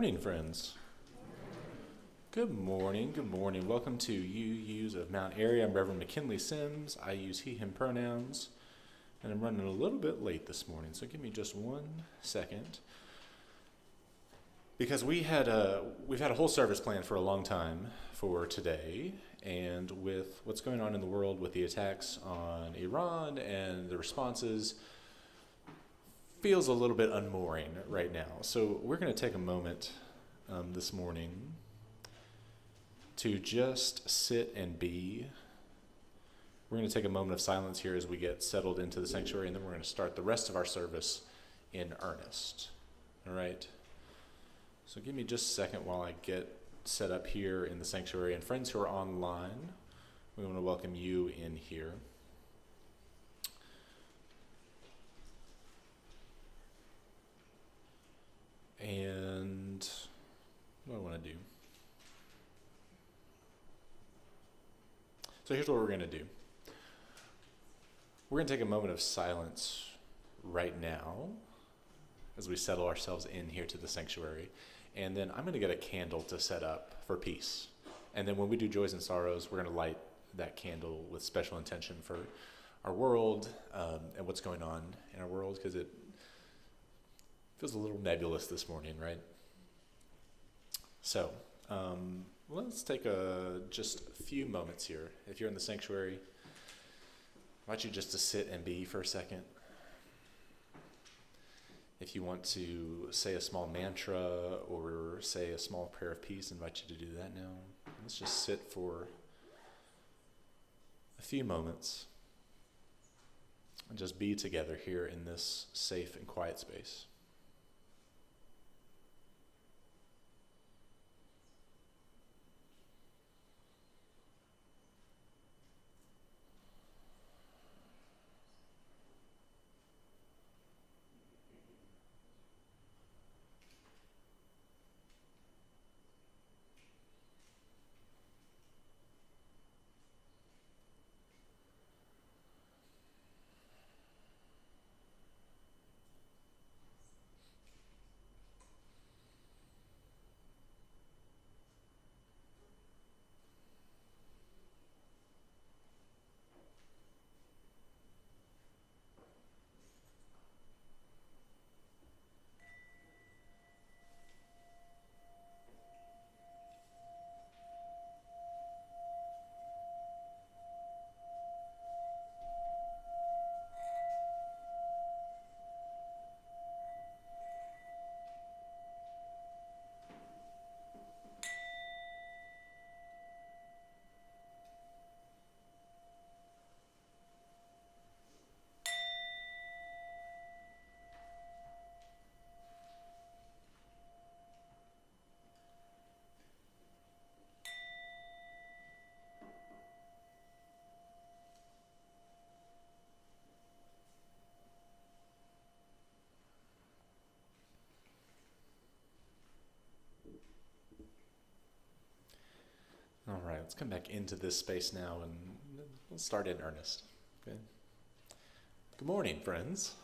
morning, friends. Good morning, good morning. Welcome to UU's of Mount Airy. I'm Reverend McKinley Sims. I use he, him pronouns, and I'm running a little bit late this morning, so give me just 1 second. Because we've had a whole service planned for a long time for today, and with what's going on in the world with the attacks on Iran and the responses, feels a little bit unmooring right now. So we're going to take a moment this morning to just sit and be. We're going to take a moment of silence here as we get settled into the sanctuary, and then we're going to start the rest of our service in earnest. All right? So give me just a second while I get set up here in the sanctuary. And friends who are online, we want to welcome you in here. And what do I want to do? So here's what we're going to do. We're going to take a moment of silence right now as we settle ourselves in here to the sanctuary. And then I'm going to get a candle to set up for peace. And then when we do joys and sorrows, we're going to light that candle with special intention for our world and what's going on in our world, because it feels a little nebulous this morning, right? So let's take just a few moments here. If you're in the sanctuary, I invite you just to sit and be for a second. If you want to say a small mantra or say a small prayer of peace, I invite you to do that now. Let's just sit for a few moments and just be together here in this safe and quiet space. All right, let's come back into this space now and we'll start in earnest. Okay. Good morning, friends.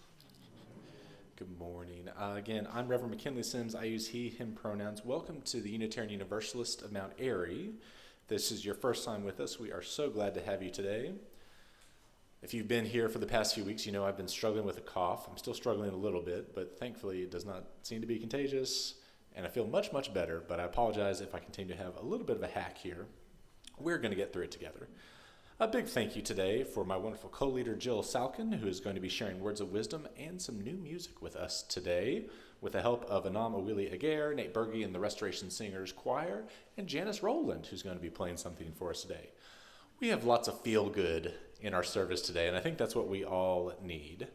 Good morning. Again, I'm Reverend McKinley Sims. I use he, him pronouns. Welcome to the Unitarian Universalist of Mount Airy. This is your first time with us. We are so glad to have you today. If you've been here for the past few weeks, you know I've been struggling with a cough. I'm still struggling a little bit, but thankfully it does not seem to be contagious. And I feel much, much better, but I apologize if I continue to have a little bit of a hack here. We're going to get through it together. A big thank you today for my wonderful co-leader, Jill Salkin, who is going to be sharing words of wisdom and some new music with us today, with the help of Anam Awili Aguirre, Nate Berge, and the Restoration Singers Choir, and Janice Rowland, who's going to be playing something for us today. We have lots of feel-good in our service today, and I think that's what we all need.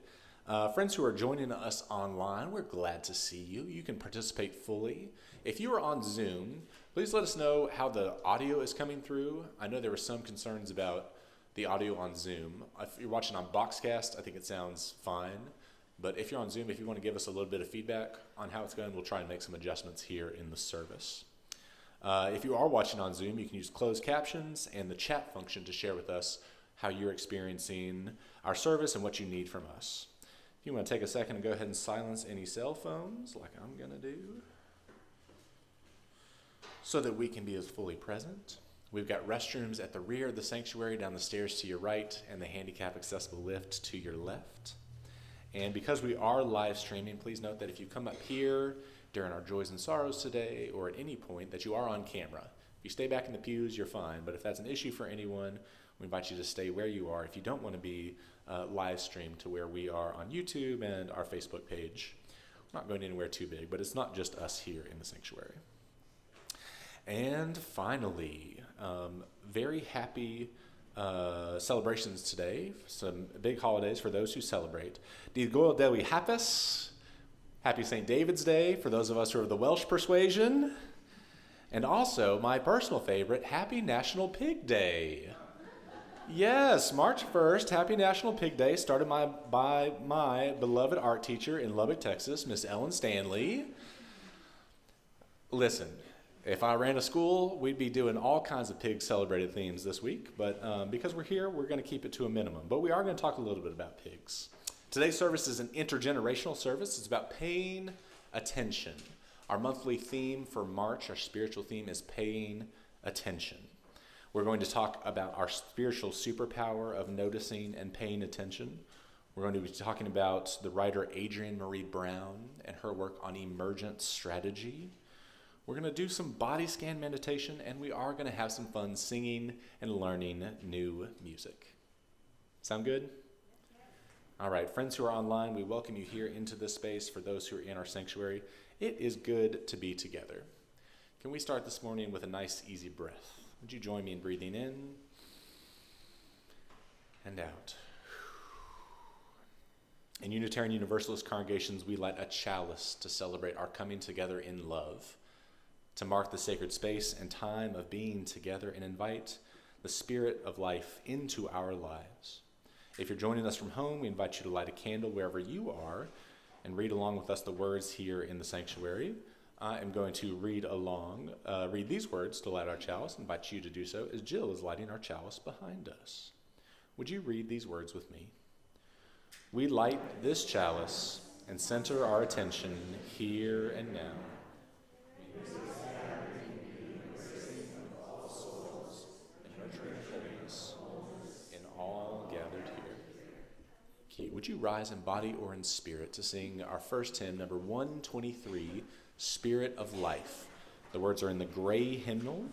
Friends who are joining us online, we're glad to see you. You can participate fully. If you are on Zoom, please let us know how the audio is coming through. I know there were some concerns about the audio on Zoom. If you're watching on Boxcast, I think it sounds fine. But if you're on Zoom, if you want to give us a little bit of feedback on how it's going, we'll try and make some adjustments here in the service. If you are watching on Zoom, you can use closed captions and the chat function to share with us how you're experiencing our service and what you need from us. If you want to take a second and go ahead and silence any cell phones, like I'm going to do. so that we can be as fully present. We've got restrooms at the rear of the sanctuary, down the stairs to your right, and the handicap accessible lift to your left. And because we are live streaming, please note that if you come up here during our joys and sorrows today, or at any point, that you are on camera. If you stay back in the pews, you're fine, but if that's an issue for anyone, we invite you to stay where you are if you don't want to be live streamed to where we are on YouTube and our Facebook page. We're not going anywhere too big, but it's not just us here in the sanctuary. And finally, very happy celebrations today. Some big holidays for those who celebrate. Dígol Dewi Hapus. Happy St. David's Day for those of us who are of the Welsh persuasion. And also, my personal favorite, Happy National Pig Day. Yes, March 1st, Happy National Pig Day, started by my beloved art teacher in Lubbock, Texas, Miss Ellen Stanley. Listen, if I ran a school, we'd be doing all kinds of pig celebrated themes this week, but because we're here, we're going to keep it to a minimum. But we are going to talk a little bit about pigs. Today's service is an intergenerational service. It's about paying attention. Our monthly theme for March, our spiritual theme, is paying attention. We're going to talk about our spiritual superpower of noticing and paying attention. We're going to be talking about the writer Adrienne Maree Brown and her work on emergent strategy. We're going to do some body scan meditation, and we are going to have some fun singing and learning new music. Sound good? All right, friends who are online, we welcome you here into this space. For those who are in our sanctuary, it is good to be together. Can we start this morning with a nice, easy breath? Would you join me in breathing in and out? In Unitarian Universalist congregations, we light a chalice to celebrate our coming together in love, to mark the sacred space and time of being together and invite the spirit of life into our lives. If you're joining us from home, we invite you to light a candle wherever you are and read along with us the words here in the sanctuary. I am going to read these words to light our chalice, invite you to do so as Jill is lighting our chalice behind us. Would you read these words with me? We light this chalice and center our attention here and now. In all gathered here. Would you rise in body or in spirit to sing our first hymn, number 123, Spirit of Life. The words are in the gray hymnal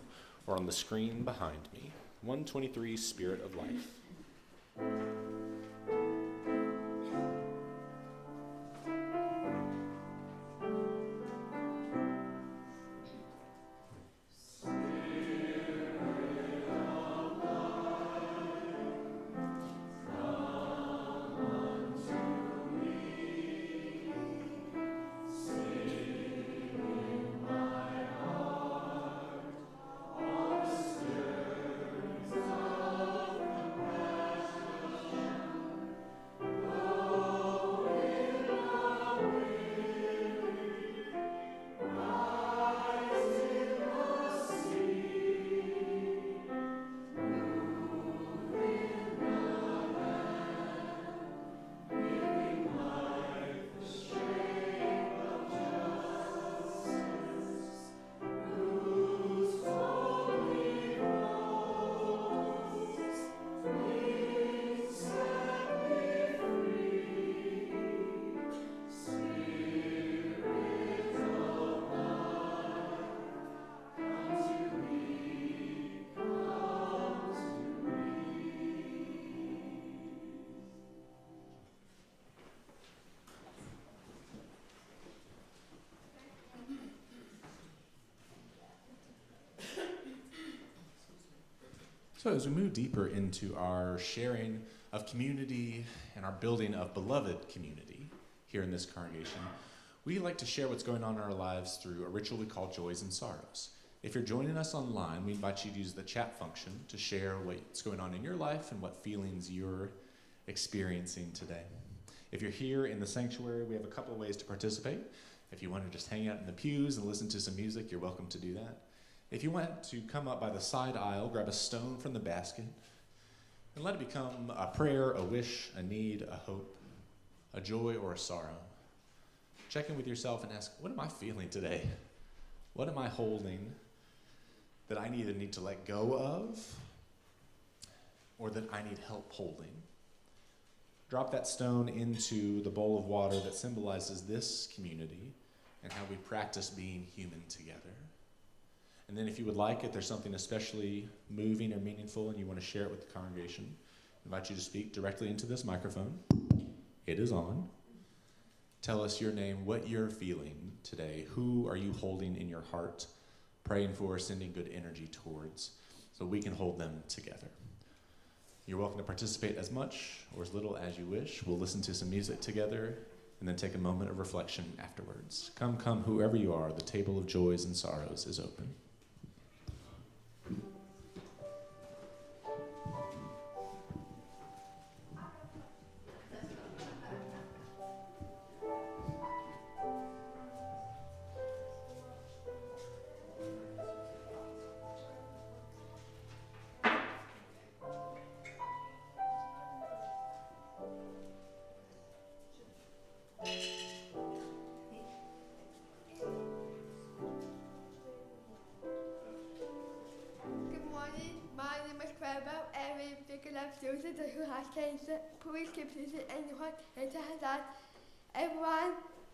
or on the screen behind me. 123, Spirit of Life. So as we move deeper into our sharing of community and our building of beloved community here in this congregation, we like to share what's going on in our lives through a ritual we call Joys and Sorrows. If you're joining us online, we invite you to use the chat function to share what's going on in your life and what feelings you're experiencing today. If you're here in the sanctuary, we have a couple of ways to participate. If you want to just hang out in the pews and listen to some music, you're welcome to do that. If you want to come up by the side aisle, grab a stone from the basket, and let it become a prayer, a wish, a need, a hope, a joy, or a sorrow. Check in with yourself and ask, what am I feeling today? What am I holding? that I either need to let go of or that I need help holding. Drop that stone into the bowl of water that symbolizes this community and how we practice being human together. And then if you would like, if there's something especially moving or meaningful and you want to share it with the congregation, I invite you to speak directly into this microphone. It is on. Tell us your name, what you're feeling today. Who are you holding in your heart, praying for, sending good energy towards, so we can hold them together. You're welcome to participate as much or as little as you wish. We'll listen to some music together and then take a moment of reflection afterwards. Come, come, whoever you are, the table of joys and sorrows is open. Everyone,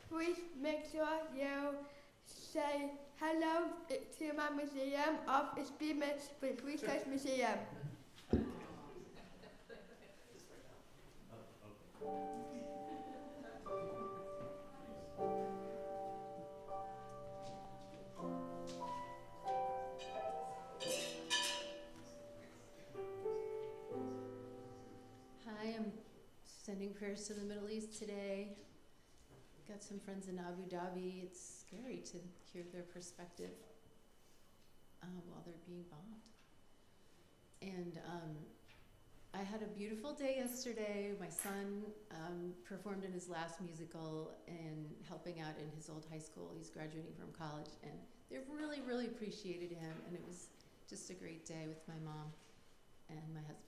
please make sure you say hello to my museum of experiments for the Research Museum. Hi, I'm sending prayers to the Middle East today. Got some friends in Abu Dhabi. It's scary to hear their perspective while they're being bombed. And I had a beautiful day yesterday. My son performed in his last musical and helping out in his old high school. He's graduating from college, and they really, really appreciated him. And it was just a great day with my mom and my husband.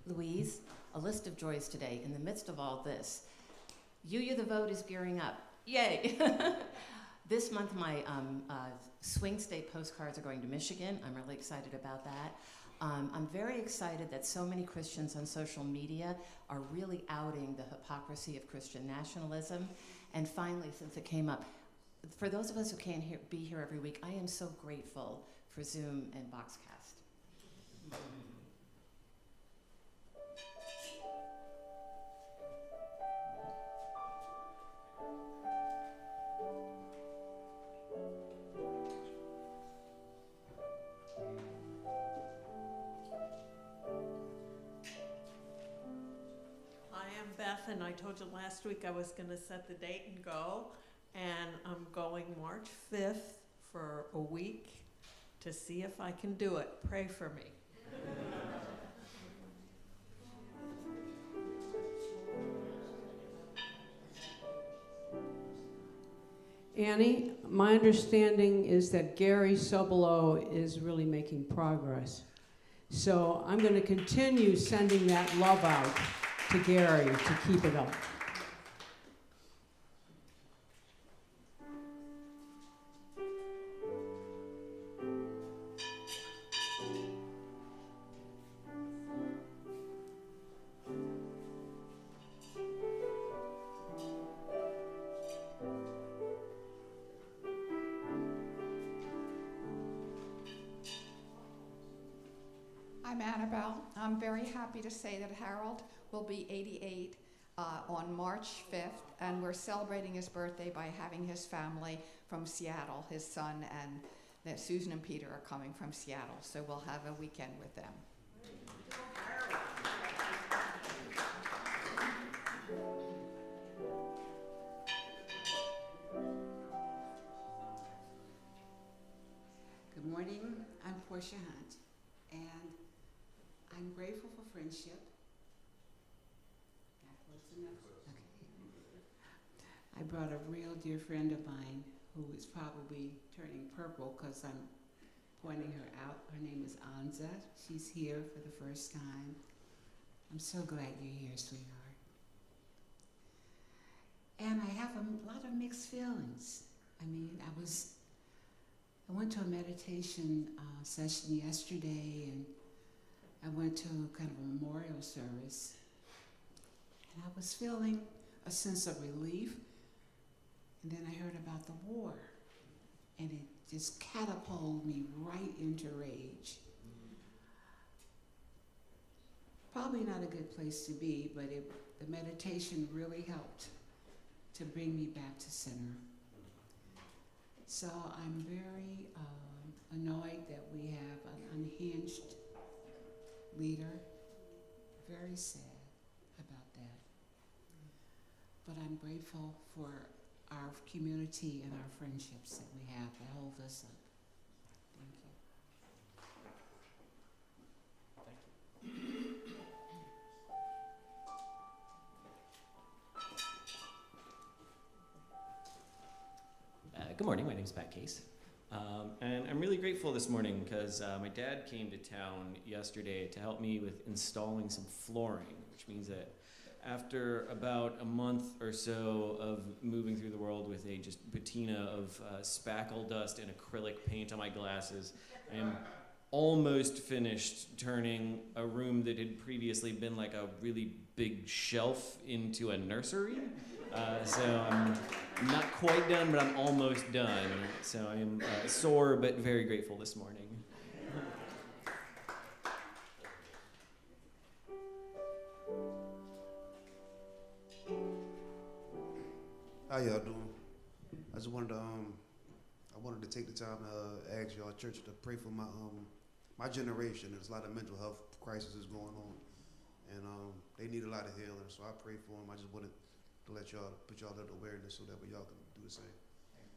Louise, a list of joys today in the midst of all this. You the Vote is gearing up. Yay! This month my swing state postcards are going to Michigan. I'm really excited about that. I'm very excited that so many Christians on social media are really outing the hypocrisy of Christian nationalism. And finally, since it came up, for those of us who can't be here every week, I am so grateful for Zoom and Boxcast. And I told you last week I was going to set the date and go, and I'm going March 5th for a week to see if I can do it. Pray for me. Annie, my understanding is that Gary Sobolo is really making progress. So I'm going to continue sending that love out to Gary to keep it up. I'm Annabelle. I'm very happy to say that Harold will be 88 on March 5th, and we're celebrating his birthday by having his family from Seattle, his son and that Susan and Peter are coming from Seattle, so we'll have a weekend with them. Good morning, I'm Portia Hunt, and I'm grateful for friendship. I brought a real dear friend of mine who is probably turning purple because I'm pointing her out. Her name is Anza. She's here for the first time. I'm so glad you're here, sweetheart. And I have a lot of mixed feelings. I mean, I went to a meditation session yesterday, and I went to kind of a memorial service, and I was feeling a sense of relief, and then I heard about the war, and it just catapulted me right into rage. Probably not a good place to be, but the meditation really helped to bring me back to center. So I'm very annoyed that we have an unhinged leader. Very sad about that. But I'm grateful for our community and our friendships that we have that hold us up. Thank you. Good morning, my name is Pat Case. And I'm really grateful this morning because my dad came to town yesterday to help me with installing some flooring, which means that after about a month or so of moving through the world with a just patina of spackle dust and acrylic paint on my glasses, I am almost finished turning a room that had previously been like a really big shelf into a nursery. So I'm not quite done, but I'm almost done. So I am sore but very grateful this morning. How y'all doing? I just wanted to I wanted to take the time to ask y'all church to pray for my generation. There's a lot of mental health crises going on, and they need a lot of healing. So I pray for them. I just wanted to let y'all put y'all under awareness so that way y'all can do the same.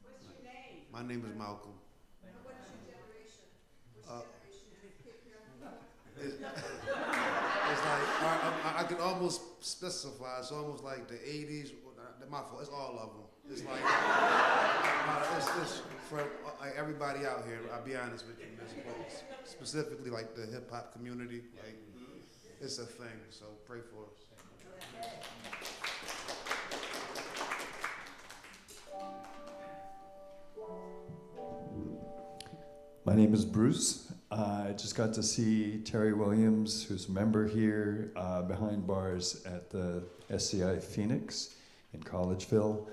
What's your name? My name is Malcolm. What is your generation? It's like I can almost specify. It's almost like the '80s. My fault. It's all of them. It's like it's for everybody out here. I'll be honest with you. It's specifically like the hip hop community. Like it's a thing. So pray for us. My name is Bruce. I just got to see Terry Williams, who's a member here behind bars at the SCI Phoenix in Collegeville.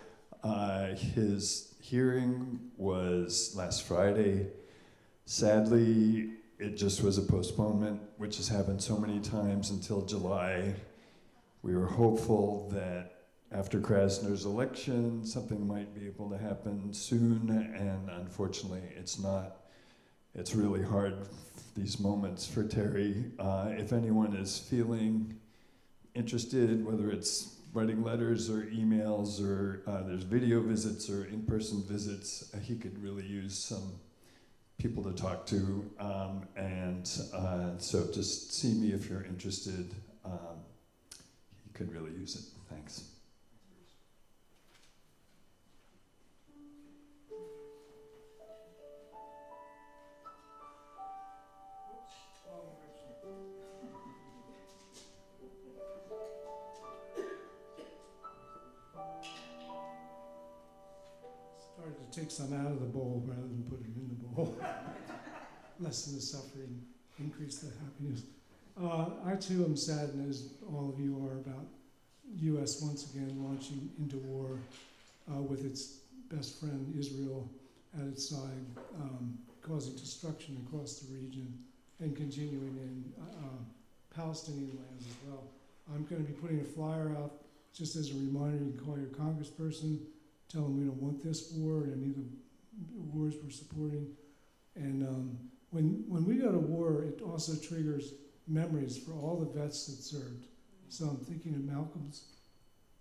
His hearing was last Friday. Sadly, it just was a postponement, which has happened so many times, until July. We were hopeful that after Krasner's election, something might be able to happen soon, and unfortunately, it's not. It's really hard, these moments for Terry. If anyone is feeling interested, whether it's writing letters or emails, or there's video visits or in-person visits, he could really use some people to talk to. So just see me if you're interested. He could really use it. Thanks. Started to take some out of the bowl rather than put them in the bowl. Lessen the suffering, increase the happiness. I too am saddened, as all of you are, about U.S. once again launching into war with its best friend Israel at its side, causing destruction across the region and continuing in Palestinian lands as well. I'm going to be putting a flyer out just as a reminder. You can call your congressperson, tell them we don't want this war and any of the wars we're supporting. And when we go to war, it also triggers memories for all the vets that served. So I'm thinking of Malcolm's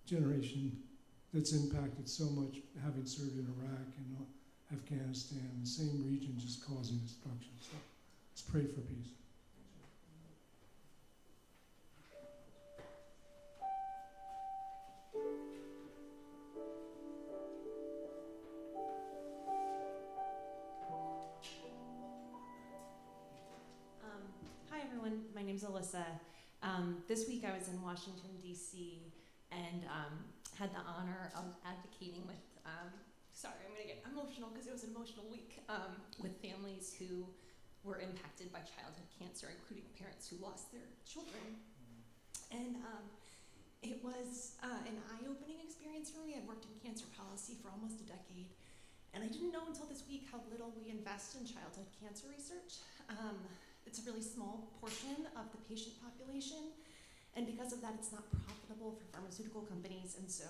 generation that's impacted so much, having served in Iraq and Afghanistan, the same region just causing destruction. So let's pray for peace. Hi everyone, my name's Alyssa. This week I was in Washington, D.C., and had the honor of advocating with, sorry, I'm going to get emotional because it was an emotional week, with families who were impacted by childhood cancer, including parents who lost their children. And it was an eye-opening experience for me. I've worked in cancer policy for almost a decade, and I didn't know until this week how little we invest in childhood cancer research. It's a really small portion of the patient population, and because of that, it's not profitable for pharmaceutical companies, and so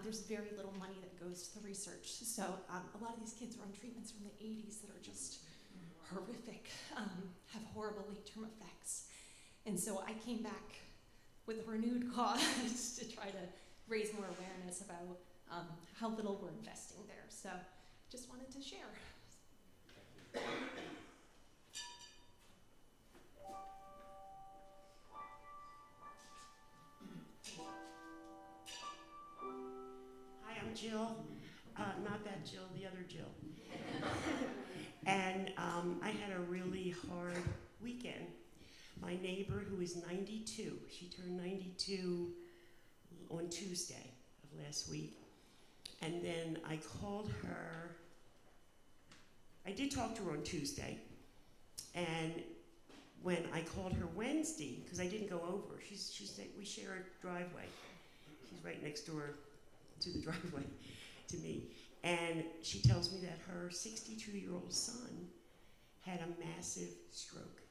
there's very little money that goes to the research. So a lot of these kids are on treatments from the 80s that are just horrific, have horrible late-term effects. And so I came back with a renewed cause to try to raise more awareness about how little we're investing there. So just wanted to share. Hi, I'm Jill. Not that Jill, the other Jill. And I had a really hard weekend. My neighbor, who is 92, she turned 92 on Tuesday of last week. And then I called her. I did talk to her on Tuesday. And when I called her Wednesday, because I didn't go over, we share a driveway. She's right next door to the driveway to me. And she tells me that her 62-year-old son had a massive stroke.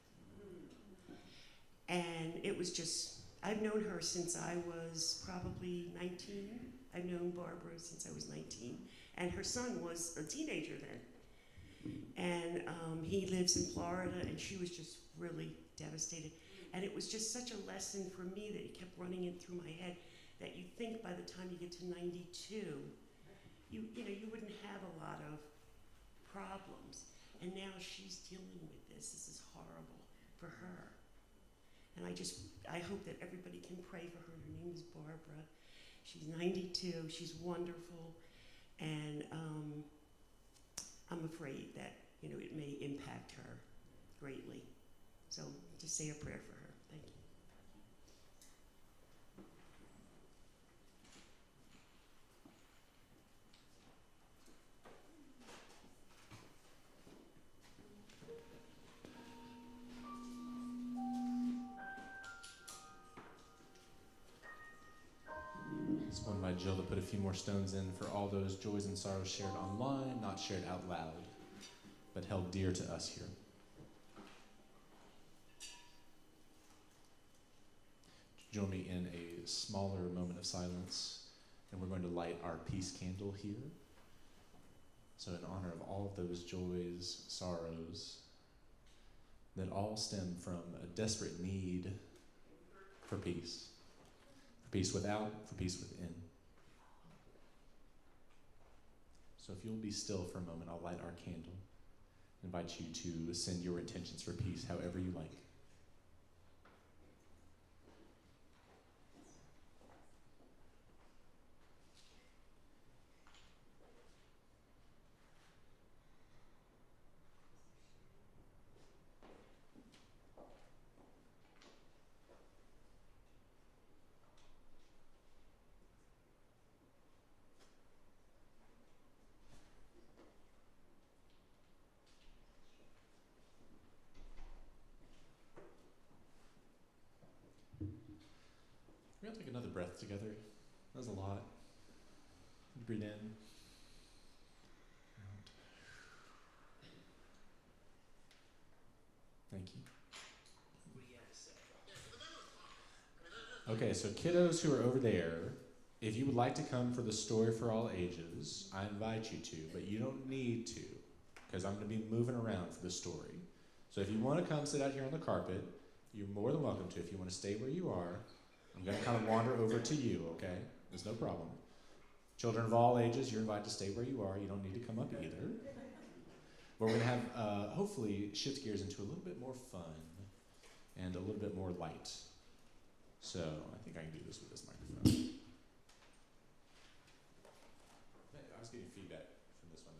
And it was just, I've known her since I was probably 19. I've known Barbara since I was 19. And her son was a teenager then. And he lives in Florida, and she was just really devastated. And it was just such a lesson for me that it kept running in through my head that you think by the time you get to 92, you wouldn't have a lot of problems. And now she's dealing with this. This is horrible for her. And I hope that everybody can pray for her. Her name is Barbara. She's 92. She's wonderful. And I'm afraid that, it may impact her greatly. So just say a prayer for her. Thank you. Just wanted my Jill to put a few more stones in for all those joys and sorrows shared online, not shared out loud, but held dear to us here. Join me in a smaller moment of silence, and we're going to light our peace candle here. So in honor of all of those joys, sorrows, that all stem from a desperate need for peace. For peace without, for peace within. So if you'll be still for a moment, I'll light our candle. I invite you to send your intentions for peace however you like. We're going to take another breath together. That was a lot. Breathe in. Out. Thank you. Okay, so kiddos who are over there, if you would like to come for the story for all ages, I invite you to, but you don't need to, because I'm going to be moving around for the story. So if you want to come sit out here on the carpet, you're more than welcome to. If you want to stay where you are, I'm going to kind of wander over to you, okay? There's no problem. Children of all ages, you're invited to stay where you are. You don't need to come up either. But we're going to have, hopefully, shift gears into a little bit more fun and a little bit more light. So I think I can do this with this microphone. I was getting feedback from this one.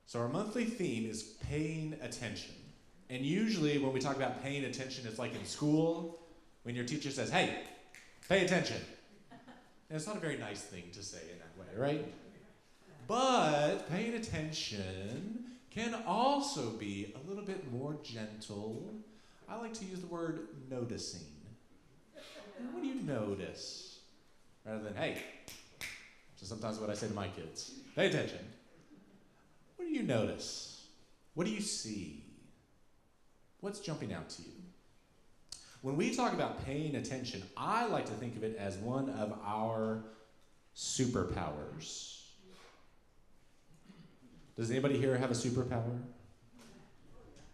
So our monthly theme is paying attention. And usually when we talk about paying attention, it's like in school, when your teacher says, hey, pay attention. And it's not a very nice thing to say in that way, right? But paying attention can also be a little bit more gentle. I like to use the word noticing. What do you notice? Rather than, hey, which is sometimes what I say to my kids. Pay attention. What do you notice? What do you see? What's jumping out to you? When we talk about paying attention, I like to think of it as one of our superpowers. Does anybody here have a superpower?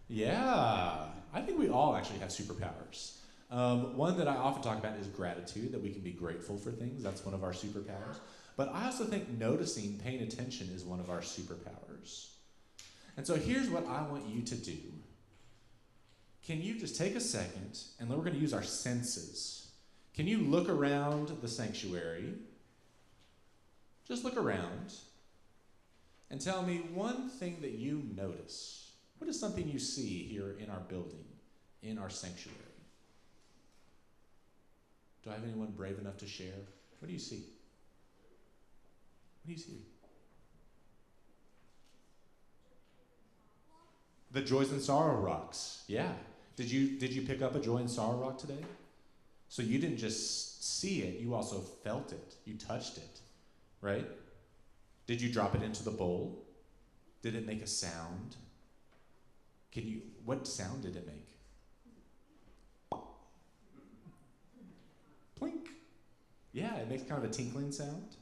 Yeah, I think we all actually have superpowers. One that I often talk about is gratitude, that we can be grateful for things. That's one of our superpowers. But I also think noticing, paying attention is one of our superpowers. And so here's what I want you to do. Can you just take a second, and then we're going to use our senses. Can you look around the sanctuary? Just look around and tell me one thing that you notice. What is something you see here in our building, in our sanctuary? Do I have anyone brave enough to share? What do you see? What do you see? The Joys and Sorrow rocks. Yeah. Did you pick up a Joy and Sorrow rock today? So you didn't just see it, you also felt it. You touched it, right? Did you drop it into the bowl? Did it make a sound? What sound did it make? Plink. Yeah, it makes kind of a tinkling sound.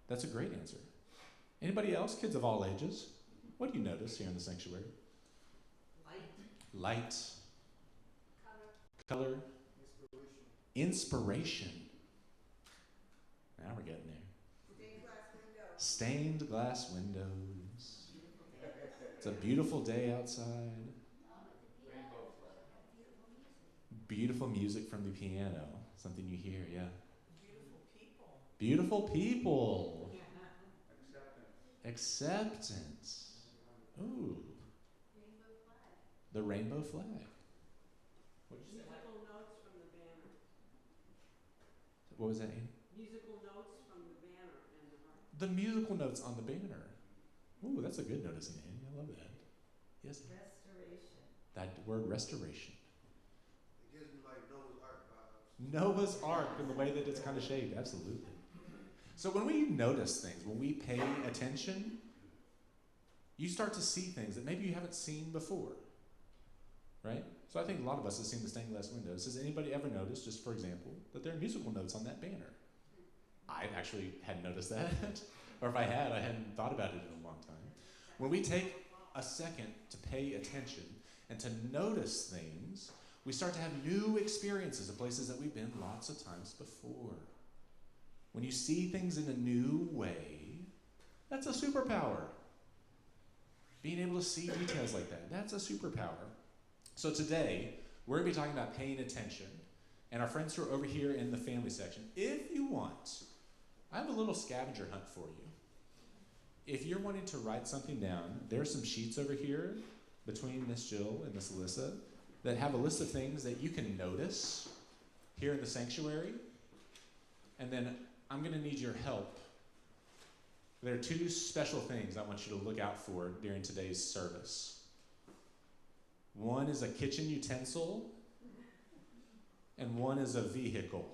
That's a great answer. Anybody else? Kids of all ages? What do you notice here in the sanctuary? Light. Color. Inspiration. Now we're getting there. Stained glass windows. It's a beautiful day outside. Beautiful music from the piano. Something you hear, yeah. Beautiful people. Acceptance. Ooh. The rainbow flag. Musical notes from the banner. What was that, Annie? Musical notes from the banner and the heart. The musical notes on the banner. Ooh, that's a good noticing, Annie. I love that. Yes? Restoration. That word, restoration. It gives me like Noah's Ark vibes. Noah's Ark in the way that it's kind of shaped, absolutely. So when we notice things, when we pay attention, you start to see things that maybe you haven't seen before, right? So I think a lot of us have seen the stained glass windows. Has anybody ever noticed, just for example, that there are musical notes on that banner? I actually hadn't noticed that, or if I had, I hadn't thought about it in a long time. When we take a second to pay attention and to notice things, we start to have new experiences of places that we've been lots of times before. When you see things in a new way, that's a superpower. Being able to see details like that, that's a superpower. So today, we're going to be talking about paying attention. And our friends who are over here in the family section, if you want, I have a little scavenger hunt for you. If you're wanting to write something down, there are some sheets over here between Miss Jill and Miss Alyssa that have a list of things that you can notice here in the sanctuary. And then I'm going to need your help. There are two special things I want you to look out for during today's service. One is a kitchen utensil, and one is a vehicle.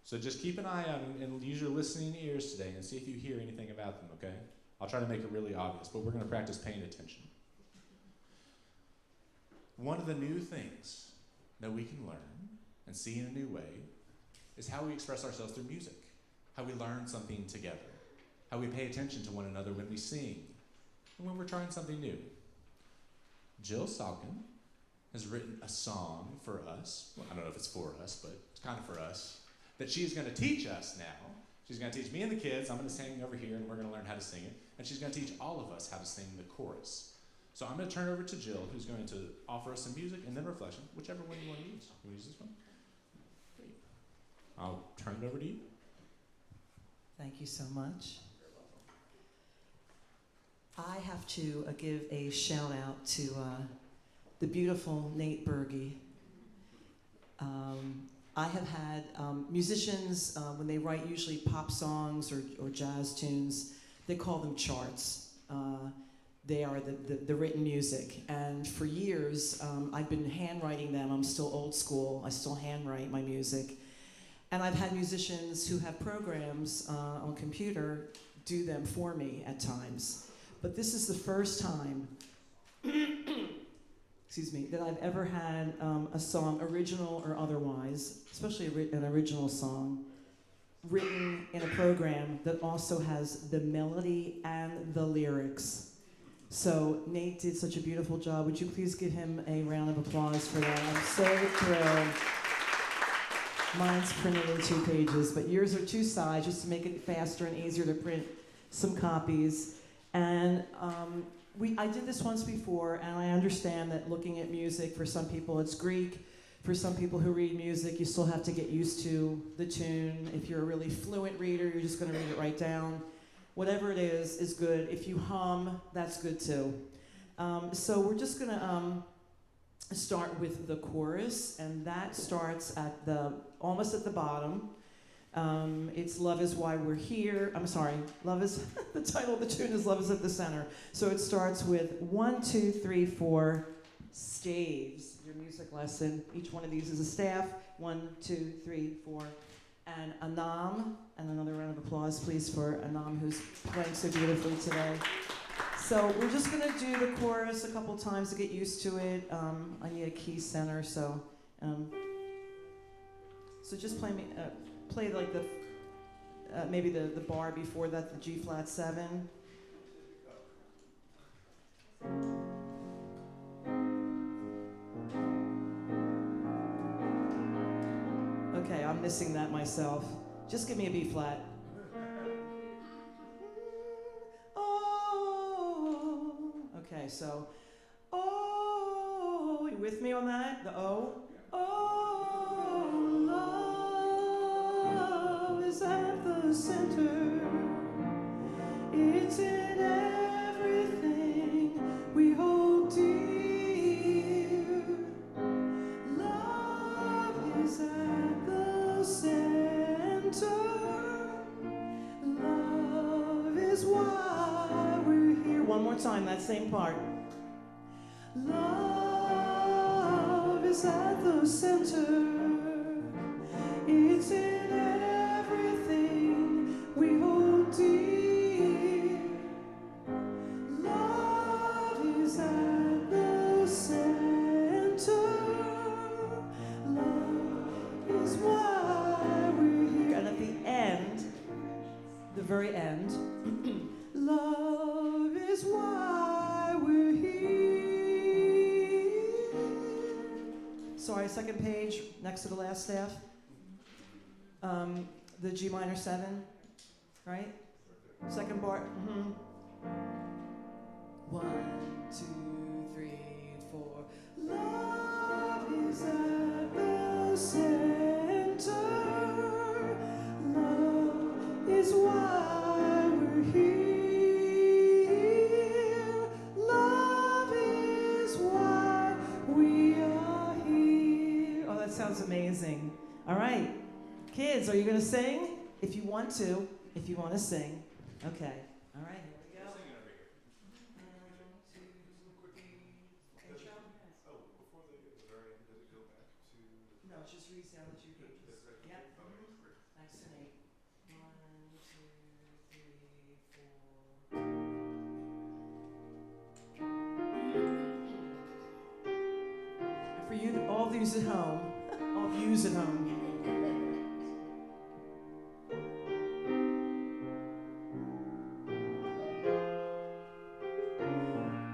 So just keep an eye out and use your listening ears today and see if you hear anything about them, okay? I'll try to make it really obvious, but we're going to practice paying attention. One of the new things that we can learn and see in a new way is how we express ourselves through music, how we learn something together, how we pay attention to one another when we sing, and when we're trying something new. Jill Salkin has written a song for us. Well, I don't know if it's for us, but it's kind of for us, that she's going to teach us now. She's going to teach me and the kids. I'm going to sing over here, and we're going to learn how to sing it. And she's going to teach all of us how to sing the chorus. So I'm going to turn it over to Jill, who's going to offer us some music and then reflection, whichever one you want to use. You want to use this one? Great. I'll turn it over to you. Thank you so much. I have to give a shout out to the beautiful Nate Berge. I have had musicians, when they write usually pop songs or jazz tunes, they call them charts. They are the written music. And for years, I've been handwriting them. I'm still old school. I still handwrite my music. And I've had musicians who have programs on computer do them for me at times. But this is the first time, excuse me, that I've ever had a song, original or otherwise, especially an original song, written in a program that also has the melody and the lyrics. So Nate did such a beautiful job. Would you please give him a round of applause for that? I'm so thrilled. Mine's printed in 2 pages, but yours are 2 sides just to make it faster and easier to print some copies. And I did this once before, and I understand that looking at music, for some people it's Greek. For some people who read music, you still have to get used to the tune. If you're a really fluent reader, you're just going to read it right down. Whatever it is good. If you hum, that's good too. So we're just going to start with the chorus, and that starts at almost at the bottom. It's Love Is Why We're Here. I'm sorry, Love Is, the title of the tune is Love Is at the Center. So it starts with 1, 2, 3, 4 staves. Your music lesson. Each one of these is a staff. 1, 2, 3, 4. And Anam, and another round of applause, please, for Anam, who's playing so beautifully today. So we're just going to do the chorus a couple times to get used to it. I need a key center, so just play like the maybe the bar before that, the G flat 7. Okay, I'm missing that myself. Just give me a B flat. Oh. Okay, so oh, you with me on that? The O. Oh, love is at the center. It's in everything we hold dear. Love is at the center. Love is why we're here. One more time, that same part. Love is at the center. It's in everything we hold dear. Love is at the center. Love is why we're here. And at the end, the very end, love is why we're here. Sorry, second page, next to the last staff. The G minor 7, right? Second bar. 1, 2, 3, 4. Love is at the center. Love is why we're here. Love is why we are here. Oh, that sounds amazing. All right. Kids, are you going to sing? If you want to sing. Okay. All right, here we go. Singing over here. 1, 2, 3. Intro? Oh, before the very end, did it go back to? No, just read down the 2 pages. Yep. Nice and neat. 1, 2, 3, 4. And for you, all of yous at home, all of yous at home.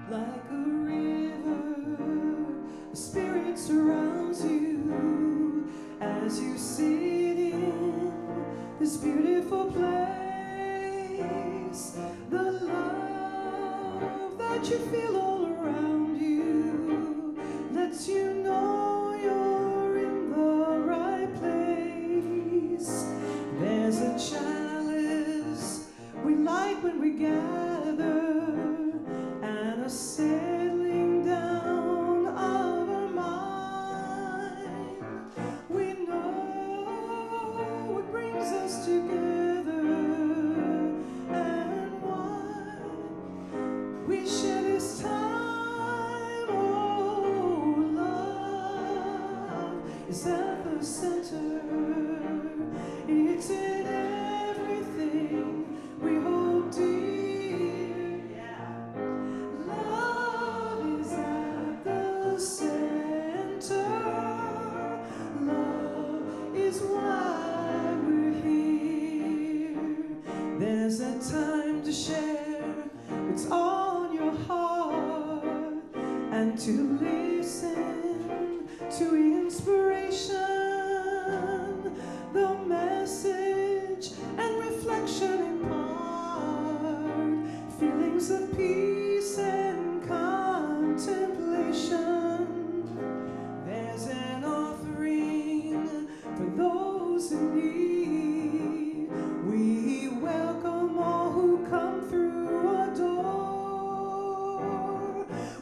Like a river, a spirit surrounds you as you sit in this beautiful place. The love that you feel all around you lets you know you're in the right place. There's a chalice we light when we gather. is at the center. It's in everything we hold dear. Love is at the center. Love is why we're here. There's a time to share what's on your heart and to listen to inspiration, the message and reflection impart feelings of peace and contemplation. There's an offering for those in need. We welcome all who come through our door.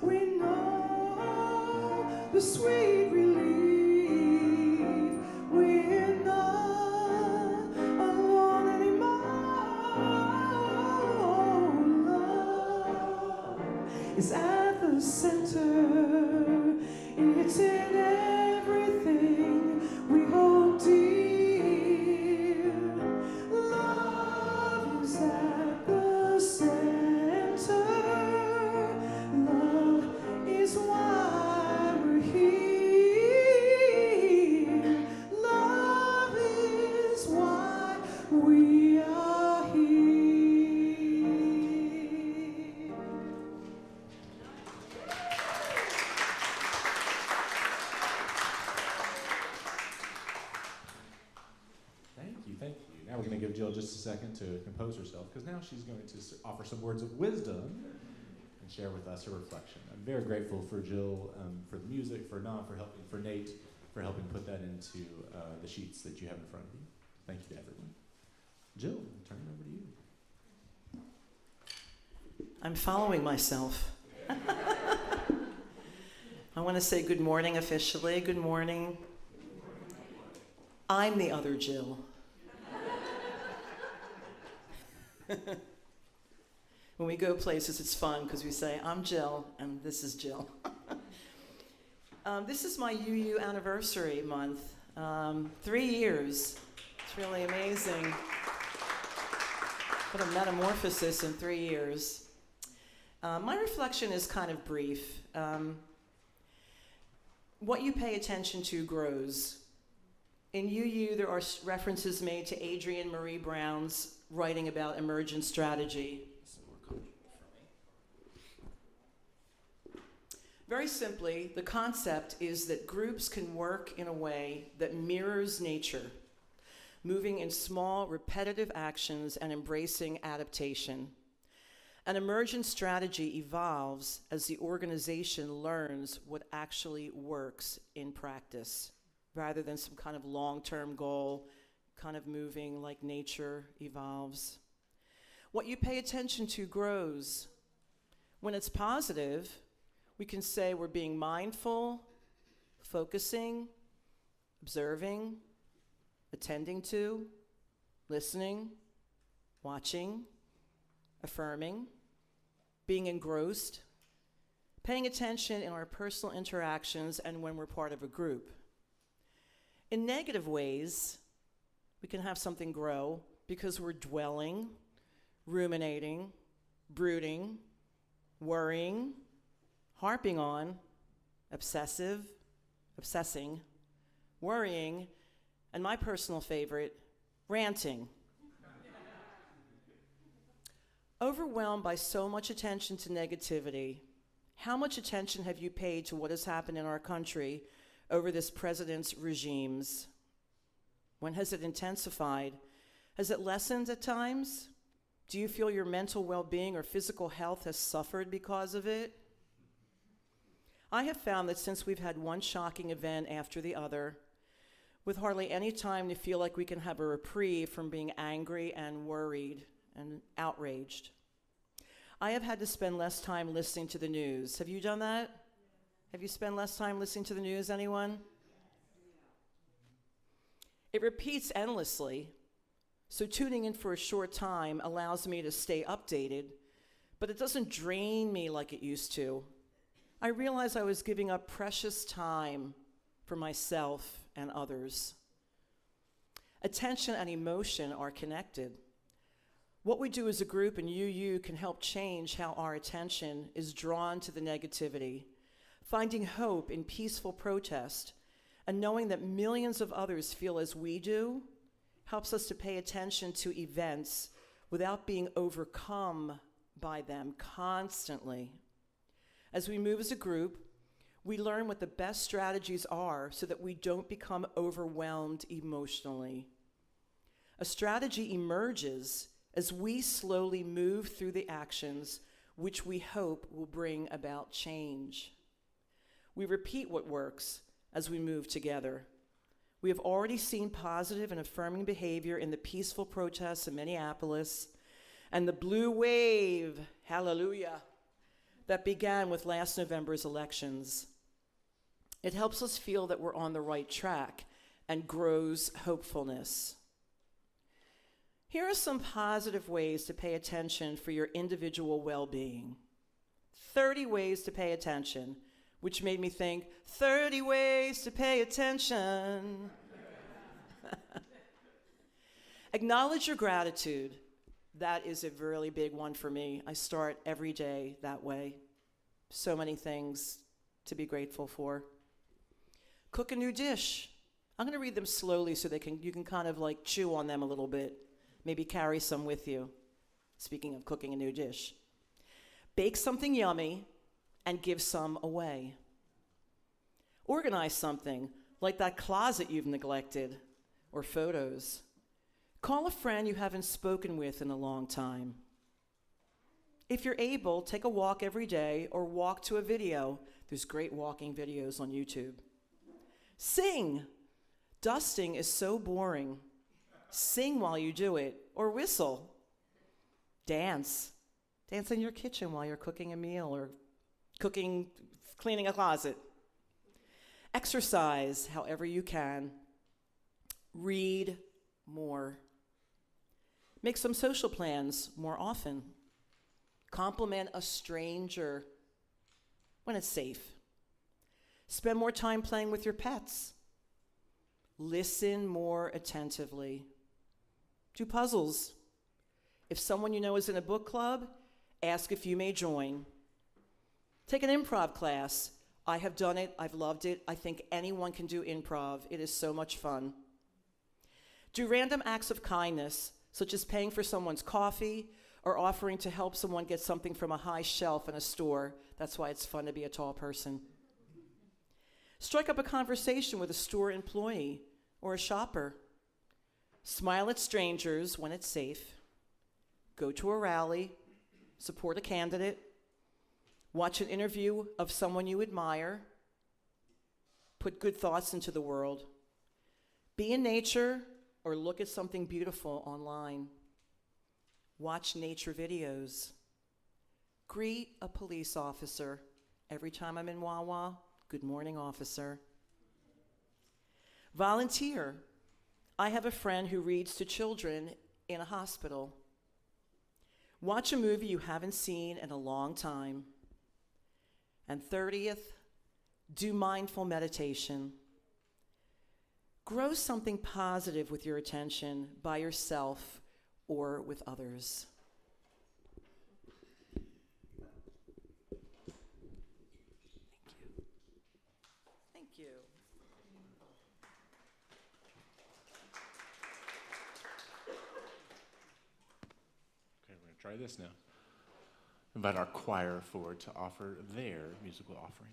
We know the sweet relief. We're not alone anymore. Love is at the center. It's in everything we hold dear. Love is at the center. Love is why we're here. Love is why we are here. Thank you. Now we're going to give Jill just a second to compose herself, because now she's going to offer some words of wisdom and share with us her reflection. I'm very grateful for Jill, for the music, for Nam, for Nate, for helping put that into the sheets that you have in front of you. Thank you to everyone. Jill, I'm turning it over to you. I'm following myself. I want to say good morning officially. Good morning. I'm the other Jill. When we go places, it's fun because we say, I'm Jill, and this is Jill. This is my UU anniversary month. 3 years. It's really amazing. What a metamorphosis in 3 years. My reflection is kind of brief. What you pay attention to grows. In UU, there are references made to Adrienne Maree Brown's writing about emergent strategy. Very simply, the concept is that groups can work in a way that mirrors nature, moving in small, repetitive actions and embracing adaptation. An emergent strategy evolves as the organization learns what actually works in practice, rather than some kind of long-term goal, kind of moving like nature evolves. What you pay attention to grows. When it's positive, we can say we're being mindful, focusing, observing, attending to, listening, watching, affirming, being engrossed, paying attention in our personal interactions and when we're part of a group. In negative ways, we can have something grow because we're dwelling, ruminating, brooding, worrying, harping on, obsessing, worrying, and my personal favorite, ranting. Overwhelmed by so much attention to negativity, how much attention have you paid to what has happened in our country over this president's regimes? When has it intensified? Has it lessened at times? Do you feel your mental well-being or physical health has suffered because of it? I have found that since we've had one shocking event after the other, with hardly any time to feel like we can have a reprieve from being angry and worried and outraged, I have had to spend less time listening to the news. Have you done that? Have you spent less time listening to the news, anyone? It repeats endlessly, so tuning in for a short time allows me to stay updated, but it doesn't drain me like it used to. I realized I was giving up precious time for myself and others. Attention and emotion are connected. What we do as a group and you can help change how our attention is drawn to the negativity, finding hope in peaceful protest, and knowing that millions of others feel as we do helps us to pay attention to events without being overcome by them constantly. As we move as a group, we learn what the best strategies are so that we don't become overwhelmed emotionally. A strategy emerges as we slowly move through the actions which we hope will bring about change. We repeat what works as we move together. We have already seen positive and affirming behavior in the peaceful protests in Minneapolis and the blue wave, hallelujah, that began with last November's elections. It helps us feel that we're on the right track and grows hopefulness. Here are some positive ways to pay attention for your individual well-being. 30 ways to pay attention, which made me think, 30 ways to pay attention. Acknowledge your gratitude. That is a really big one for me. I start every day that way. So many things to be grateful for. Cook a new dish. I'm going to read them slowly so you can kind of like chew on them a little bit. Maybe carry some with you. Speaking of cooking a new dish. Bake something yummy and give some away. Organize something, like that closet you've neglected, or photos. Call a friend you haven't spoken with in a long time. If you're able, take a walk every day or walk to a video. There's great walking videos on YouTube. Sing. Dusting is so boring. Sing while you do it, or whistle. Dance. Dance in your kitchen while you're cooking a meal or cleaning a closet. Exercise however you can. Read more. Make some social plans more often. Compliment a stranger when it's safe. Spend more time playing with your pets. Listen more attentively. Do puzzles. If someone you know is in a book club, ask if you may join. Take an improv class. I have done it. I've loved it. I think anyone can do improv. It is so much fun. Do random acts of kindness, such as paying for someone's coffee or offering to help someone get something from a high shelf in a store. That's why it's fun to be a tall person. Strike up a conversation with a store employee or a shopper. Smile at strangers when it's safe. Go to a rally. Support a candidate. Watch an interview of someone you admire. Put good thoughts into the world. Be in nature or look at something beautiful online. Watch nature videos. Greet a police officer. Every time I'm in Wawa, good morning, officer. Volunteer. I have a friend who reads to children in a hospital. Watch a movie you haven't seen in a long time. And 30th, do mindful meditation. Grow something positive with your attention by yourself or with others. Thank you. Okay, we're going to try this now. Invite our choir forward to offer their musical offering.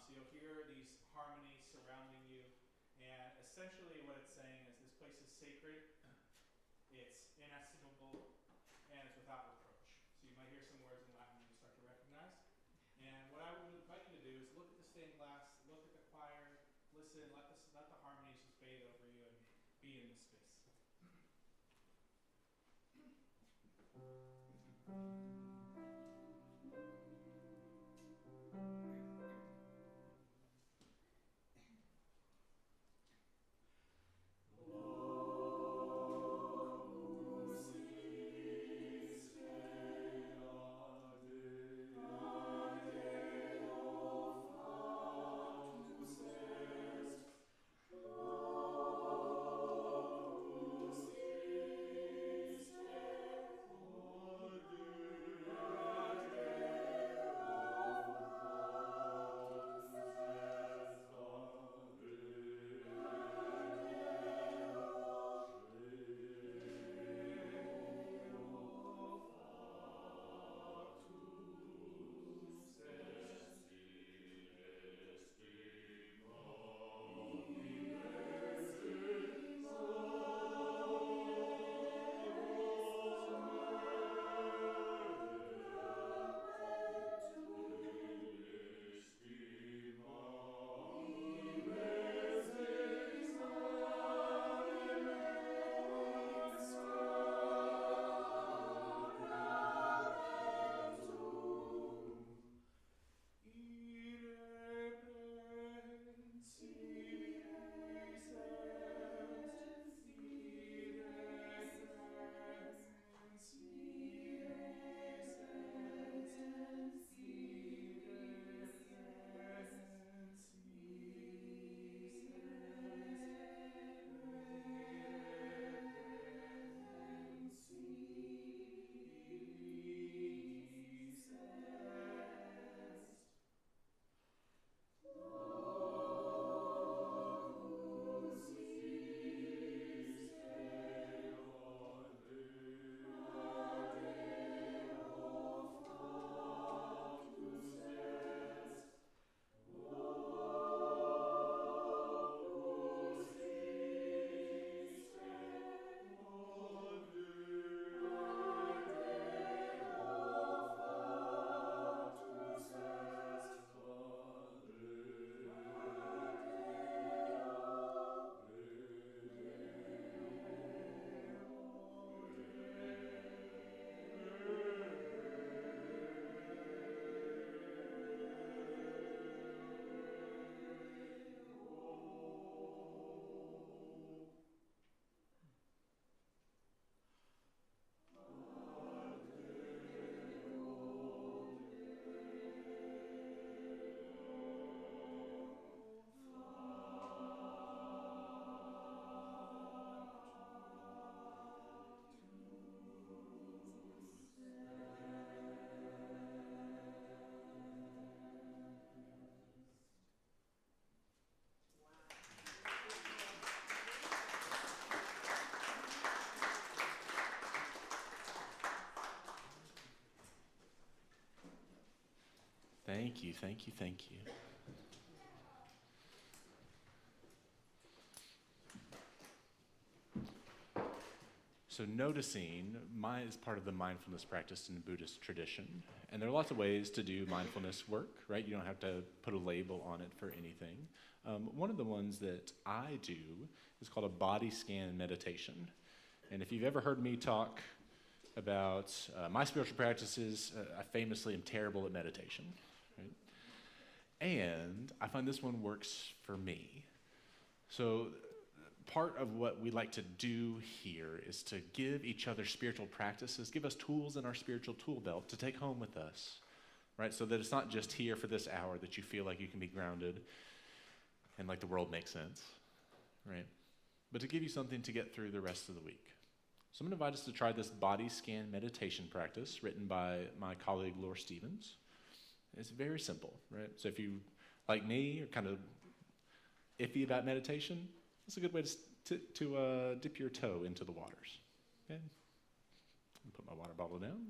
So you'll hear these essentially what it's saying is this place is sacred, it's inestimable, and it's without reproach. So you might hear some words in Latin you start to recognize. And what I would invite you to do is look at the stained glass, look at the choir, listen, let the harmonies just bathe over you and be in this space. Thank you, thank you, thank you. So noticing is part of the mindfulness practice in the Buddhist tradition. And there are lots of ways to do mindfulness work, right? You don't have to put a label on it for anything. One of the ones that I do is called a body scan meditation. And if you've ever heard me talk about my spiritual practices, I famously am terrible at meditation, right? And I find this one works for me. So part of what we like to do here is to give each other spiritual practices, give us tools in our spiritual tool belt to take home with us, right? So that it's not just here for this hour that you feel like you can be grounded and like the world makes sense, right? But to give you something to get through the rest of the week. So I'm going to invite us to try this body scan meditation practice written by my colleague Laura Stevens. It's very simple, right? So if you, like me, are kind of iffy about meditation, it's a good way to dip your toe into the waters. Okay? Put my water bottle down.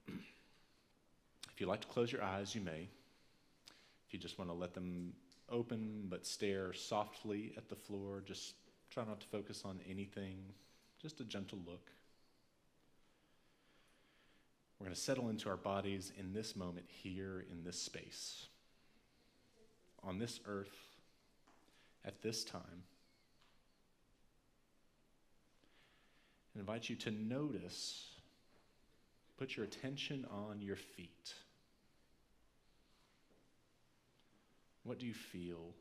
If you like to close your eyes, you may. If you just want to let them open, but stare softly at the floor. Just try not to focus on anything, just a gentle look. We're going to settle into our bodies in this moment here in this space, on this earth, at this time. I invite you to notice, put your attention on your feet. What do you feel?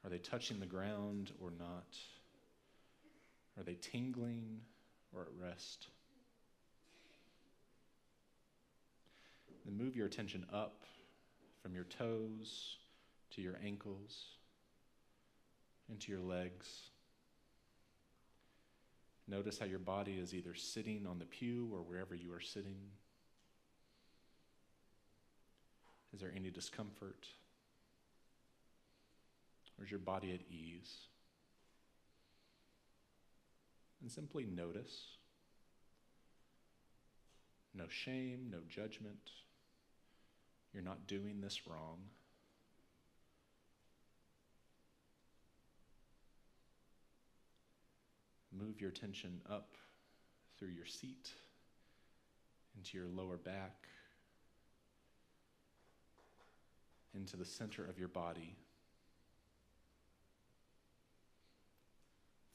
Are they touching the ground or not? Are they tingling or at rest? Then move your attention up from your toes to your ankles, into your legs. Notice how your body is either sitting on the pew or wherever you are sitting. Is there any discomfort? Or is your body at ease? And simply notice. No shame, no judgment. You're not doing this wrong. Move your attention up through your seat, into your lower back, into the center of your body.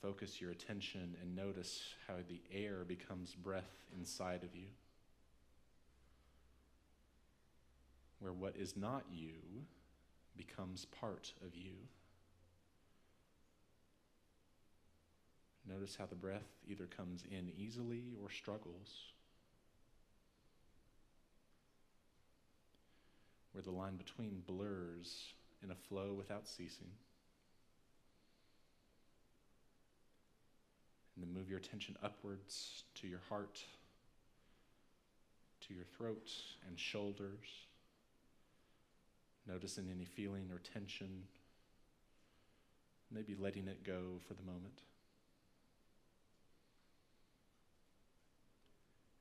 Focus your attention and notice how the air becomes breath inside of you, where what is not you becomes part of you. Notice how the breath either comes in easily or struggles, where the line between blurs in a flow without ceasing. And then move your attention upwards to your heart, to your throat and shoulders. Noticing any feeling or tension, maybe letting it go for the moment.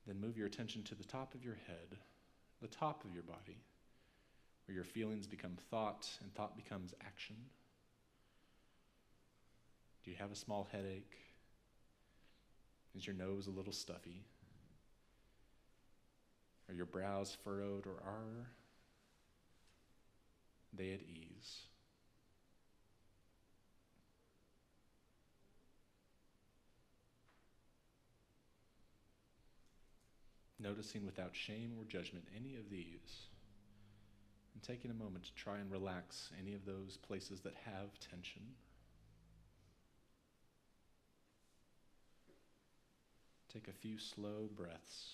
Then move your attention to the top of your head, the top of your body, where your feelings become thought and thought becomes action. Do you have a small headache? Is your nose a little stuffy? Are your brows furrowed, or are they at ease? Noticing without shame or judgment any of these, and taking a moment to try and relax any of those places that have tension. Take a few slow breaths.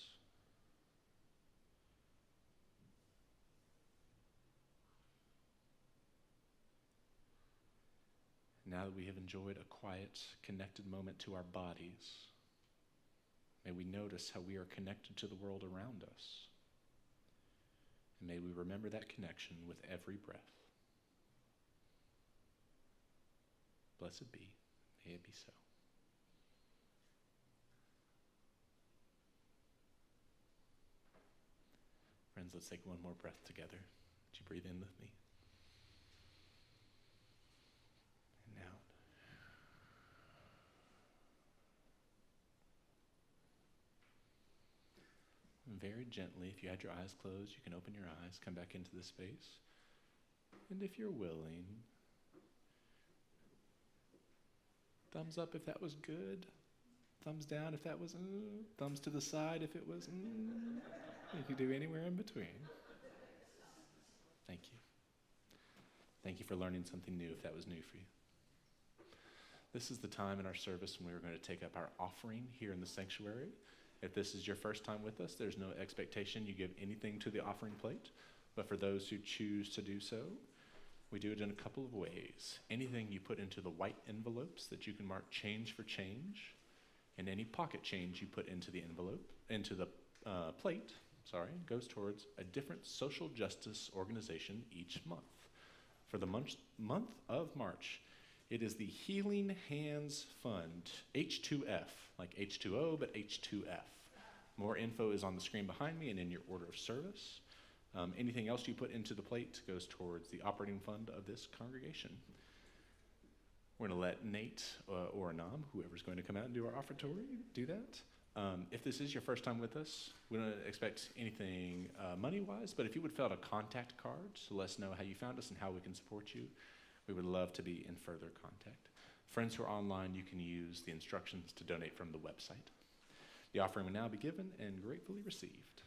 Now that we have enjoyed a quiet, connected moment to our bodies, may we notice how we are connected to the world around us. And may we remember that connection with every breath. Blessed be. May it be so. Friends, let's take one more breath together. Would you breathe in with me? And out. And very gently, if you had your eyes closed, you can open your eyes, come back into the space. And if you're willing, thumbs up if that was good. Thumbs down if that was thumbs to the side if it was You can do anywhere in between. Thank you. Thank you for learning something new if that was new for you. This is the time in our service when we are going to take up our offering here in the sanctuary. If this is your first time with us, there's no expectation you give anything to the offering plate. But for those who choose to do so, we do it in a couple of ways. Anything you put into the white envelopes that you can mark change for change, and any pocket change you put into the envelope, into the plate, goes towards a different social justice organization each month. For the month of March, it is the Healing Hands Fund, H2F, like H2O, but H2F. More info is on the screen behind me and in your order of service. Anything else you put into the plate goes towards the operating fund of this congregation. We're going to let Nate or Anam, whoever's going to come out and do our offertory, do that. If this is your first time with us, we don't expect anything money-wise, but if you would fill out a contact card to let us know how you found us and how we can support you, we would love to be in further contact. Friends who are online, you can use the instructions to donate from the website. The offering will now be given and gratefully received.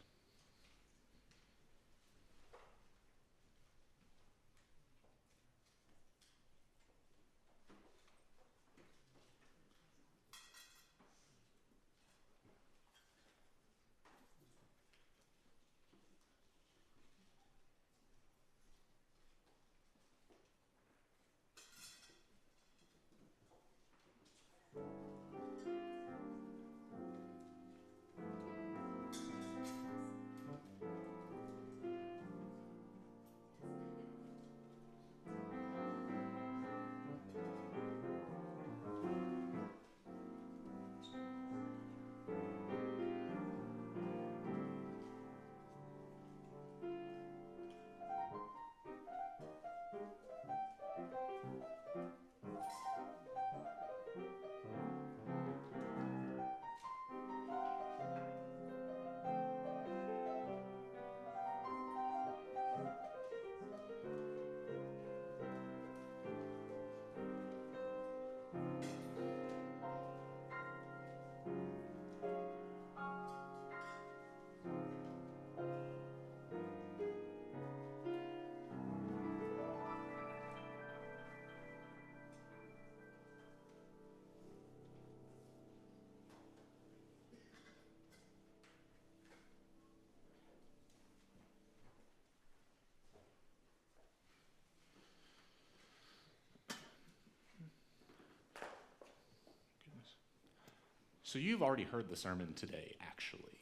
So you've already heard the sermon today, actually.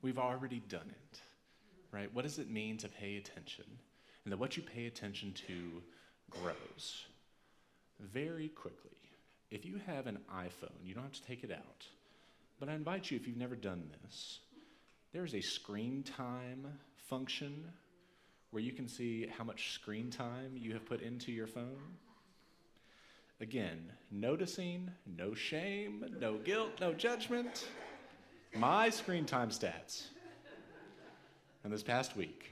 We've already done it, right? What does it mean to pay attention? And that what you pay attention to grows. Very quickly, if you have an iPhone, you don't have to take it out, but I invite you, if you've never done this, there's a screen time function where you can see how much screen time you have put into your phone. Again, noticing, no shame, no guilt, no judgment. My screen time stats. And this past week,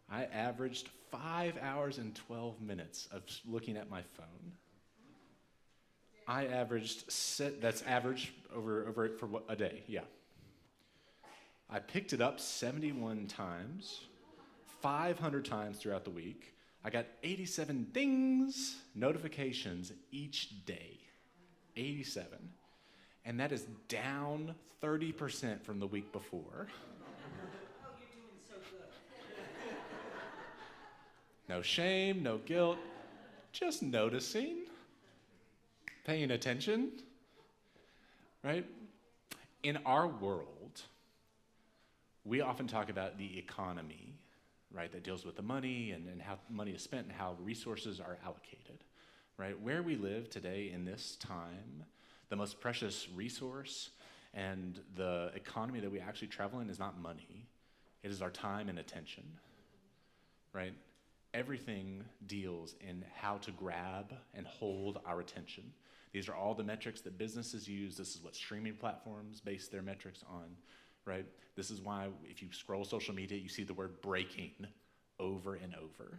I averaged 5 hours and 12 minutes of looking at my phone. I averaged, that's average over for a day, yeah. I picked it up 71 times, 500 times throughout the week. I got 87 dings, notifications each day, 87. And that is down 30% from the week before. Oh, you're doing so good. No shame, no guilt, just noticing, paying attention, right? In our world, we often talk about the economy, right, that deals with the money and how money is spent and how resources are allocated, right? Where we live today in this time, the most precious resource and the economy that we actually travel in is not money. It is our time and attention, right? Everything deals in how to grab and hold our attention. These are all the metrics that businesses use. This is what streaming platforms base their metrics on, right? This is why if you scroll social media, you see the word breaking over and over,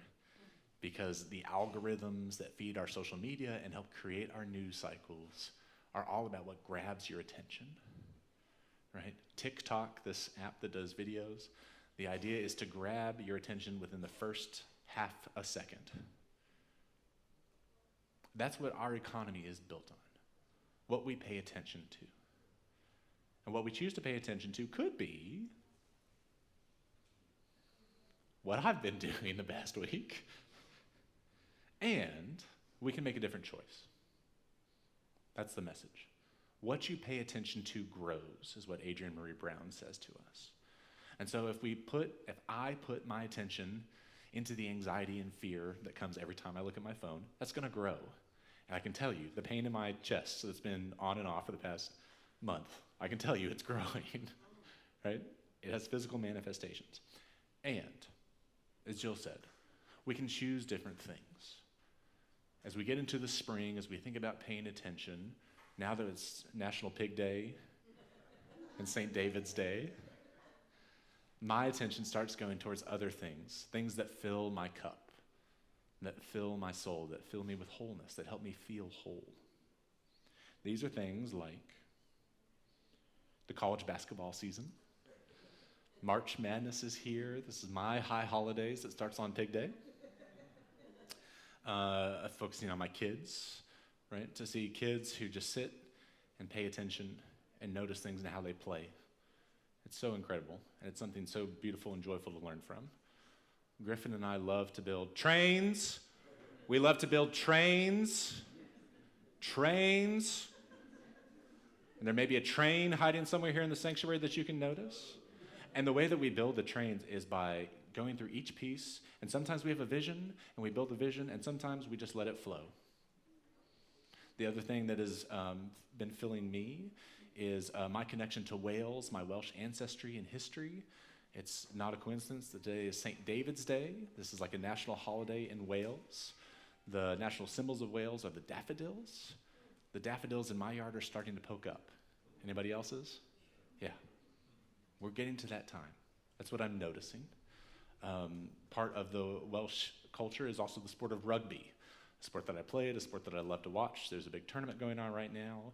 because the algorithms that feed our social media and help create our news cycles are all about what grabs your attention, right? TikTok, this app that does videos, the idea is to grab your attention within the first half a second. That's what our economy is built on, what we pay attention to. And what we choose to pay attention to could be what I've been doing the past week. And we can make a different choice. That's the message. What you pay attention to grows, is what Adrienne Marie Brown says to us. And so if I put my attention into the anxiety and fear that comes every time I look at my phone, that's gonna grow. And I can tell you, the pain in my chest that's been on and off for the past month, I can tell you it's growing, right? It has physical manifestations. And, as Jill said, we can choose different things. As we get into the spring, as we think about paying attention, now that it's National Pig Day and St. David's Day, my attention starts going towards other things, things that fill my cup, that fill my soul, that fill me with wholeness, that help me feel whole. These are things like the college basketball season. March Madness is here. This is my high holidays that starts on Pig Day. Focusing on my kids, right? To see kids who just sit and pay attention and notice things and how they play. It's so incredible, and it's something so beautiful and joyful to learn from. Griffin and I love to build trains. We love to build trains. Trains. And there may be a train hiding somewhere here in the sanctuary that you can notice. And the way that we build the trains is by going through each piece, and sometimes we have a vision, and we build the vision, and sometimes we just let it flow. The other thing that has been filling me is my connection to Wales, my Welsh ancestry and history. It's not a coincidence that today is St. David's Day. This is like a national holiday in Wales. The national symbols of Wales are the daffodils. The daffodils in my yard are starting to poke up. Anybody else's? Yeah. We're getting to that time. That's what I'm noticing. Part of the Welsh culture is also the sport of rugby, a sport that I played, a sport that I love to watch. There's a big tournament going on right now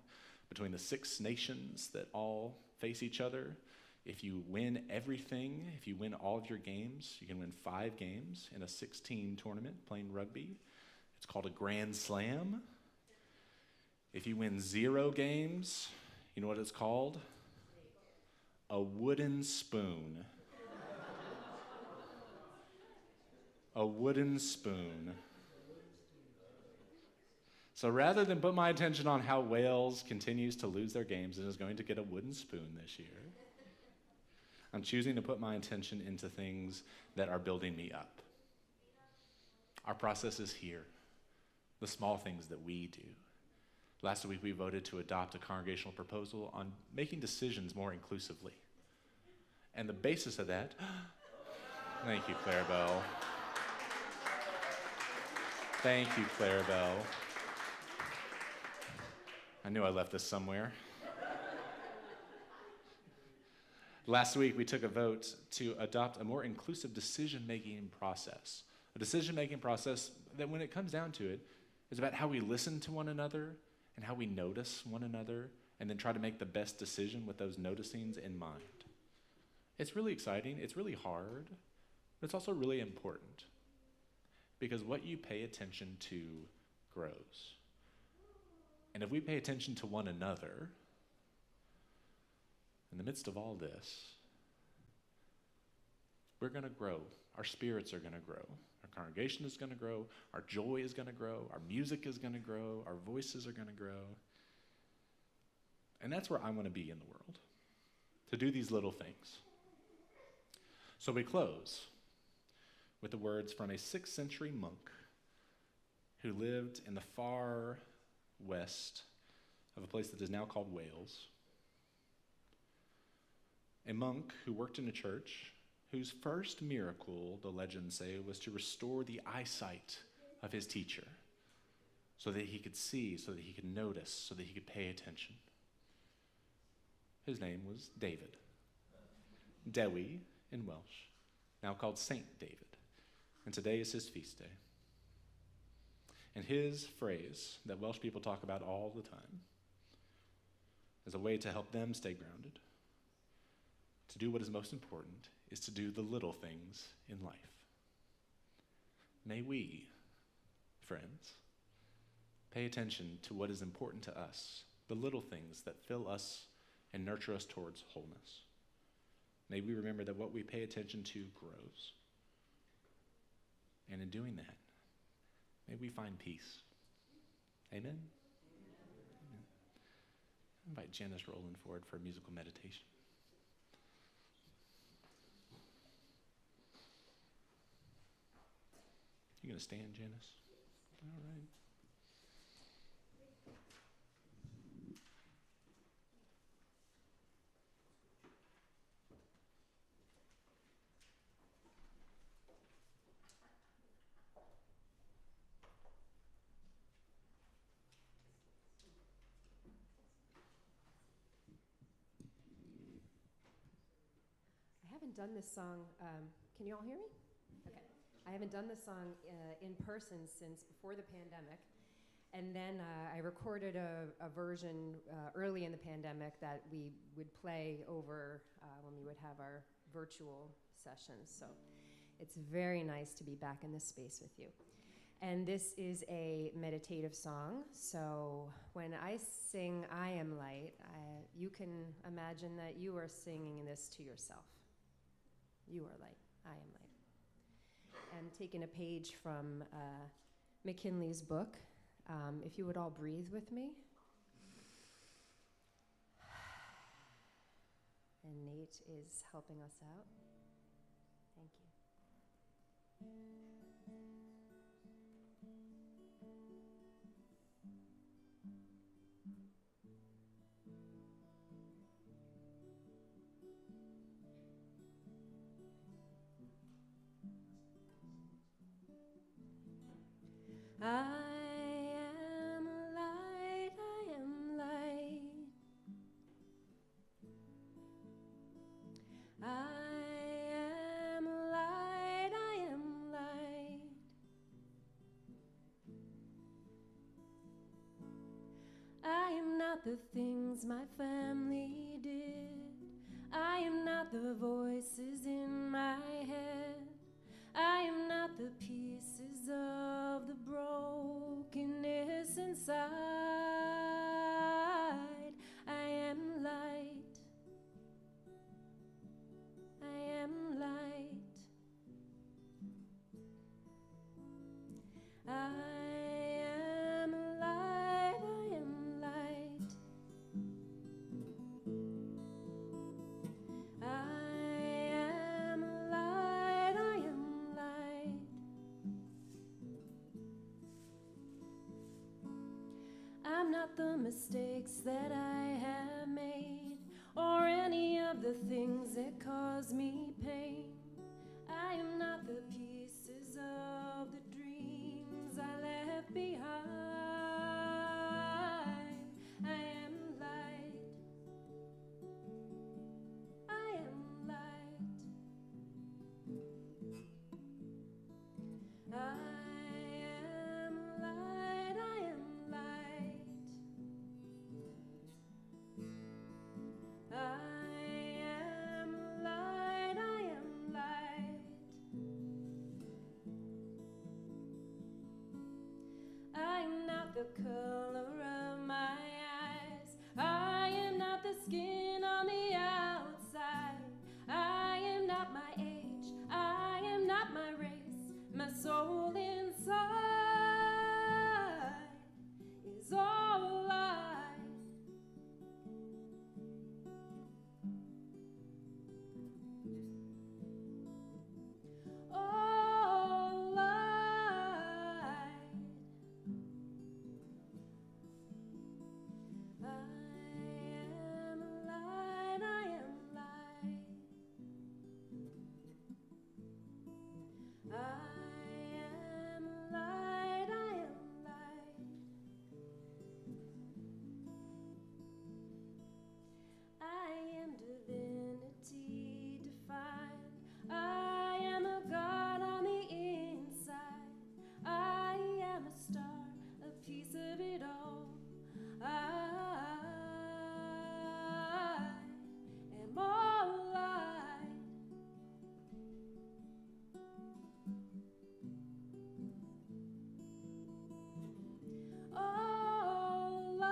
between the 6 nations that all face each other. If you win everything, if you win all of your games, you can win 5 games in a 16 tournament playing rugby. It's called a Grand Slam. If you win 0 games, you know what it's called? A wooden spoon. A wooden spoon. So rather than put my attention on how Wales continues to lose their games and is going to get a wooden spoon this year, I'm choosing to put my attention into things that are building me up. Our process is here, the small things that we do. Last week we voted to adopt a congregational proposal on making decisions more inclusively. And the basis of that, thank you, Clarabelle. Thank you, Clarabelle. I knew I left this somewhere. Last week, we took a vote to adopt a more inclusive decision-making process. A decision-making process that, when it comes down to it, is about how we listen to one another and how we notice one another and then try to make the best decision with those noticings in mind. It's really exciting. It's really hard. But it's also really important. Because what you pay attention to grows. And if we pay attention to one another, in the midst of all this, we're going to grow. Our spirits are going to grow. Our congregation is going to grow. Our joy is going to grow. Our music is going to grow. Our voices are going to grow. And that's where I want to be in the world, to do these little things. So we close with the words from a 6th century monk who lived in the far west of a place that is now called Wales. A monk who worked in a church whose first miracle, the legends say, was to restore the eyesight of his teacher so that he could see, so that he could notice, so that he could pay attention. His name was David. Dewi in Welsh, now called Saint David. And today is his feast day. And his phrase that Welsh people talk about all the time as a way to help them stay grounded, to do what is most important, is to do the little things in life. May we, friends, pay attention to what is important to us, the little things that fill us and nurture us towards wholeness. May we remember that what we pay attention to grows. And in doing that, may we find peace. Amen? Amen. I invite Janice Rowland forward for a musical meditation. You gonna stand, Janice? All right. haven't done this song. Can you all hear me? Okay. I haven't done this song in person since before the pandemic. And then I recorded a version early in the pandemic that we would play over when we would have our virtual sessions. So it's very nice to be back in this space with you. And this is a meditative song. So when I sing I Am Light, you can imagine that you are singing this to yourself. You are light. I am light. And taking a page from McKinley's book, if you would all breathe with me. And Nate is helping us out. Thank you. I am light, I am light. I am light, I am light. I am not the things my family did. I am not the voices in my head. I am not the pieces of the brokenness inside. I am light. I am light. I am light. I am light. I am light. I am light. I'm not the mistakes that I have made, or any of the things that cause me pain. I am not the pieces of the dreams I left behind. I am light. I am light. I am light. I am light. I am light. I am light. I'm not the color of my eyes. I am not the skin on the outside. I am not my age. I am not my race. My soul inside is all light. All light. I am light. I am light. I am light. I am light. I am divinity defined. I am a God on the inside. I am a star, a piece of it all. I am all light. All light.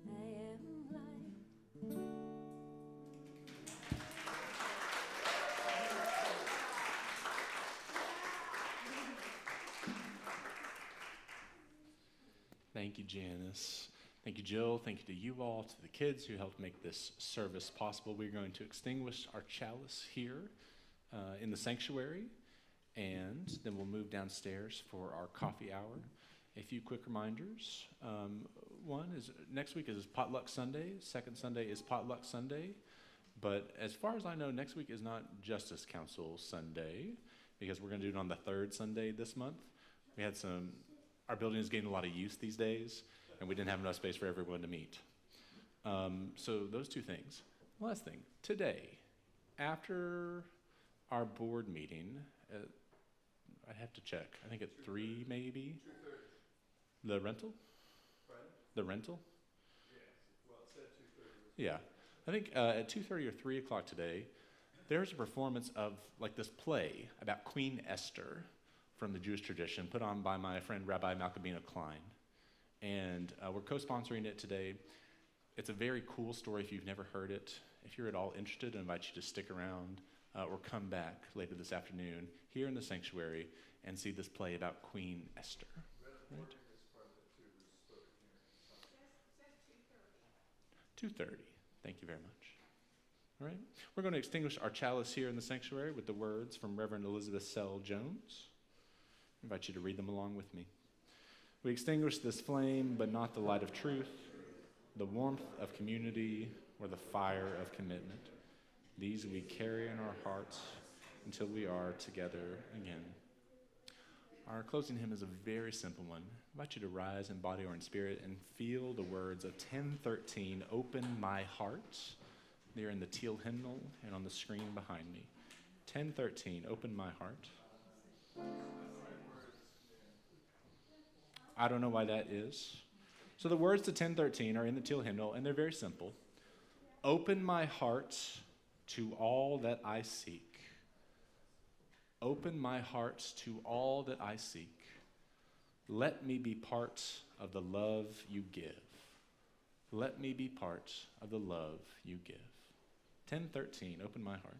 I am light. Thank you, Janice. Thank you, Jill. Thank you to you all, to the kids who helped make this service possible. We're going to extinguish our chalice here in the sanctuary, and then we'll move downstairs for our coffee hour. A few quick reminders. One is next week is Potluck Sunday. Second Sunday is Potluck Sunday. But as far as I know, next week is not Justice Council Sunday, because we're going to do it on the third Sunday this month. We had our building is getting a lot of use these days, and we didn't have enough space for everyone to meet. So those two things. Last thing, today, after our board meeting, I have to check. I think at 3 maybe. 2:30. The rental? Friday? The rental? Yeah. Well, it said 2:30. Yeah. I think at 2:30 or 3 o'clock today, there's a performance of like this play about Queen Esther from the Jewish tradition, put on by my friend Rabbi Malcolmina Klein. And we're co-sponsoring it today. It's a very cool story if you've never heard it. If you're at all interested, I invite you to stick around or come back later this afternoon here in the sanctuary and see this play about Queen Esther. Right? 2:30. Thank you very much. All right. We're going to extinguish our chalice here in the sanctuary with the words from Reverend Elizabeth Sell Jones. I invite you to read them along with me. We extinguish this flame, but not the light of truth, the warmth of community, or the fire of commitment. These we carry in our hearts until we are together again. Our closing hymn is a very simple one. I invite you to rise in body or in spirit and feel the words of 1013, Open My Heart. They're in the teal hymnal and on the screen behind me. 1013, Open My Heart. I don't know why that is. So the words to 1013 are in the teal hymnal, and they're very simple. Open my heart to all that I seek. Open my heart to all that I seek. Let me be part of the love you give. Let me be part of the love you give. 1013, Open My Heart.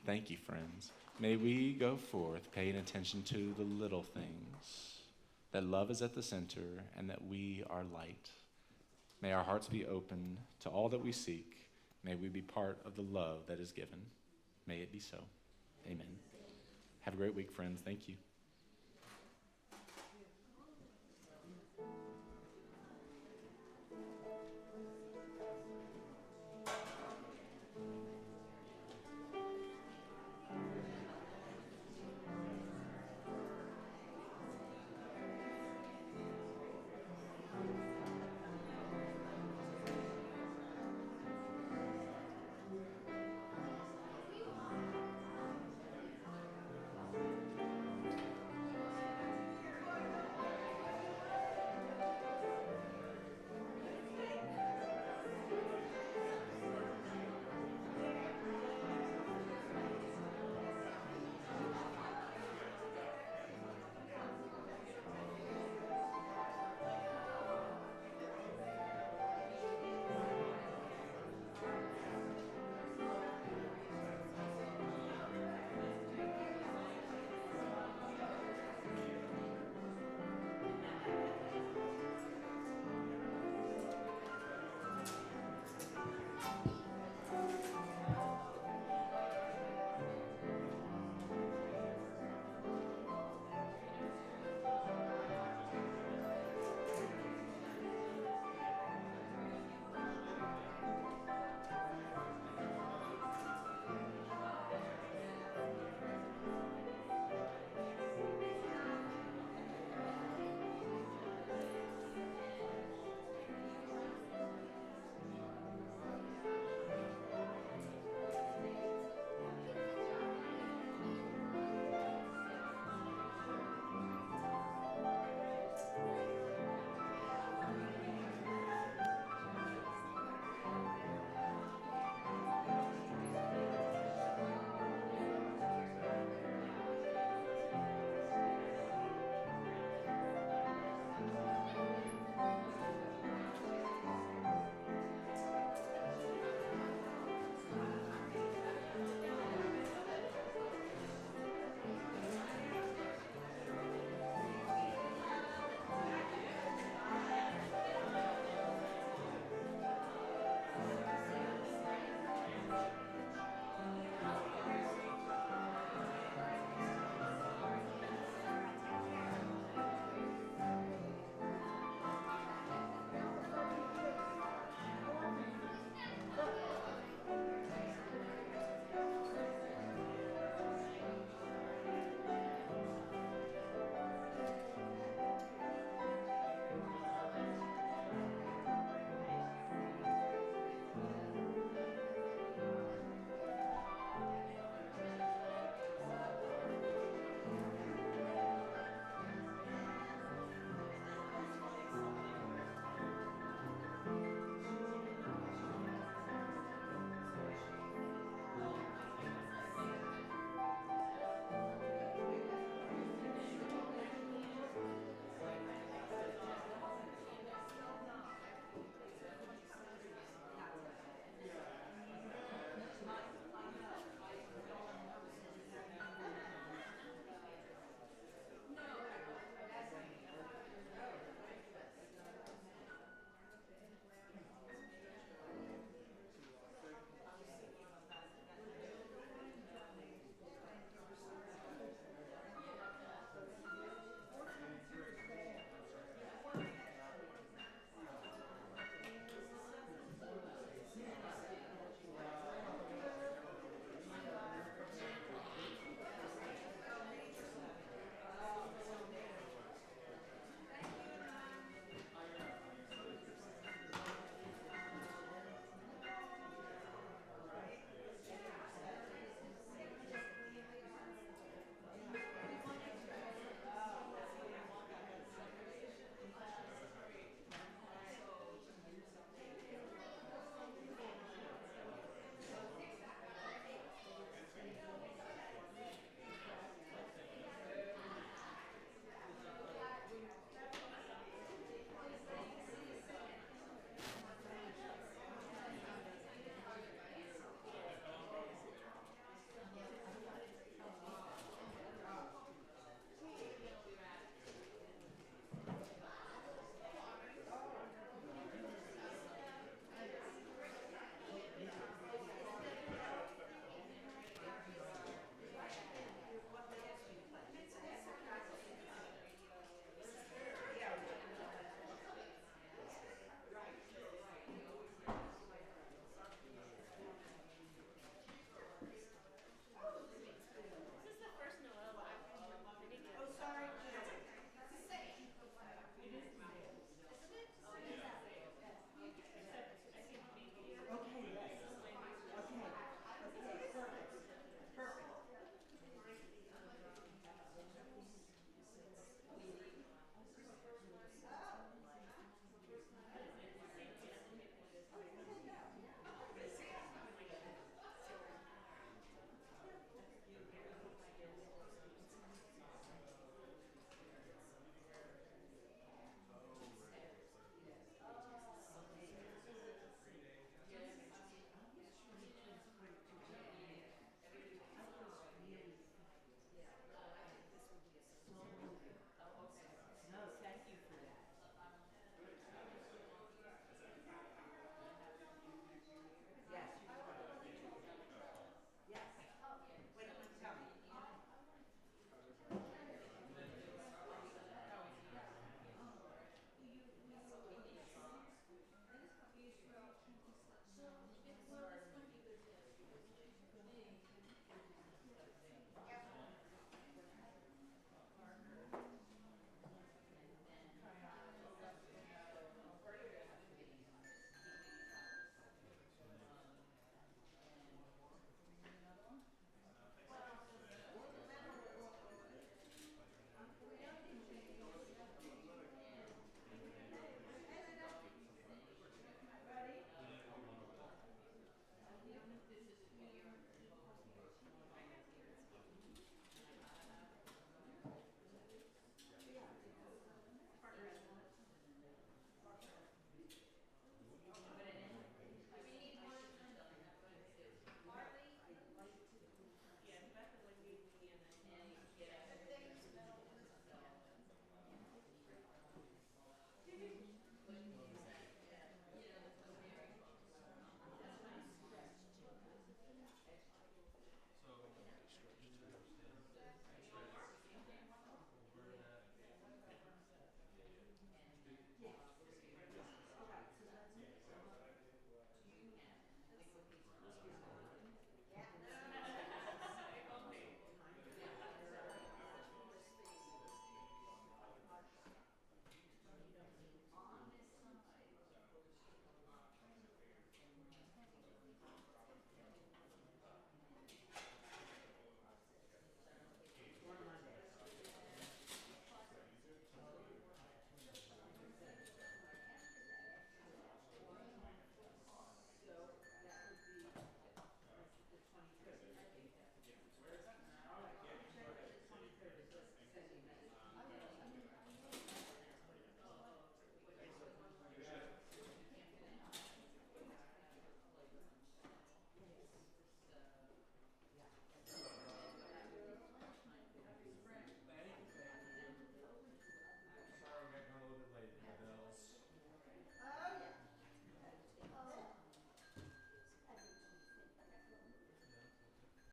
Thank you, friends. May we go forth paying attention to the little things, that love is at the center and that we are light. May our hearts be open to all that we seek. May we be part of the love that is given. May it be so. Amen. Have a great week, friends. Thank you.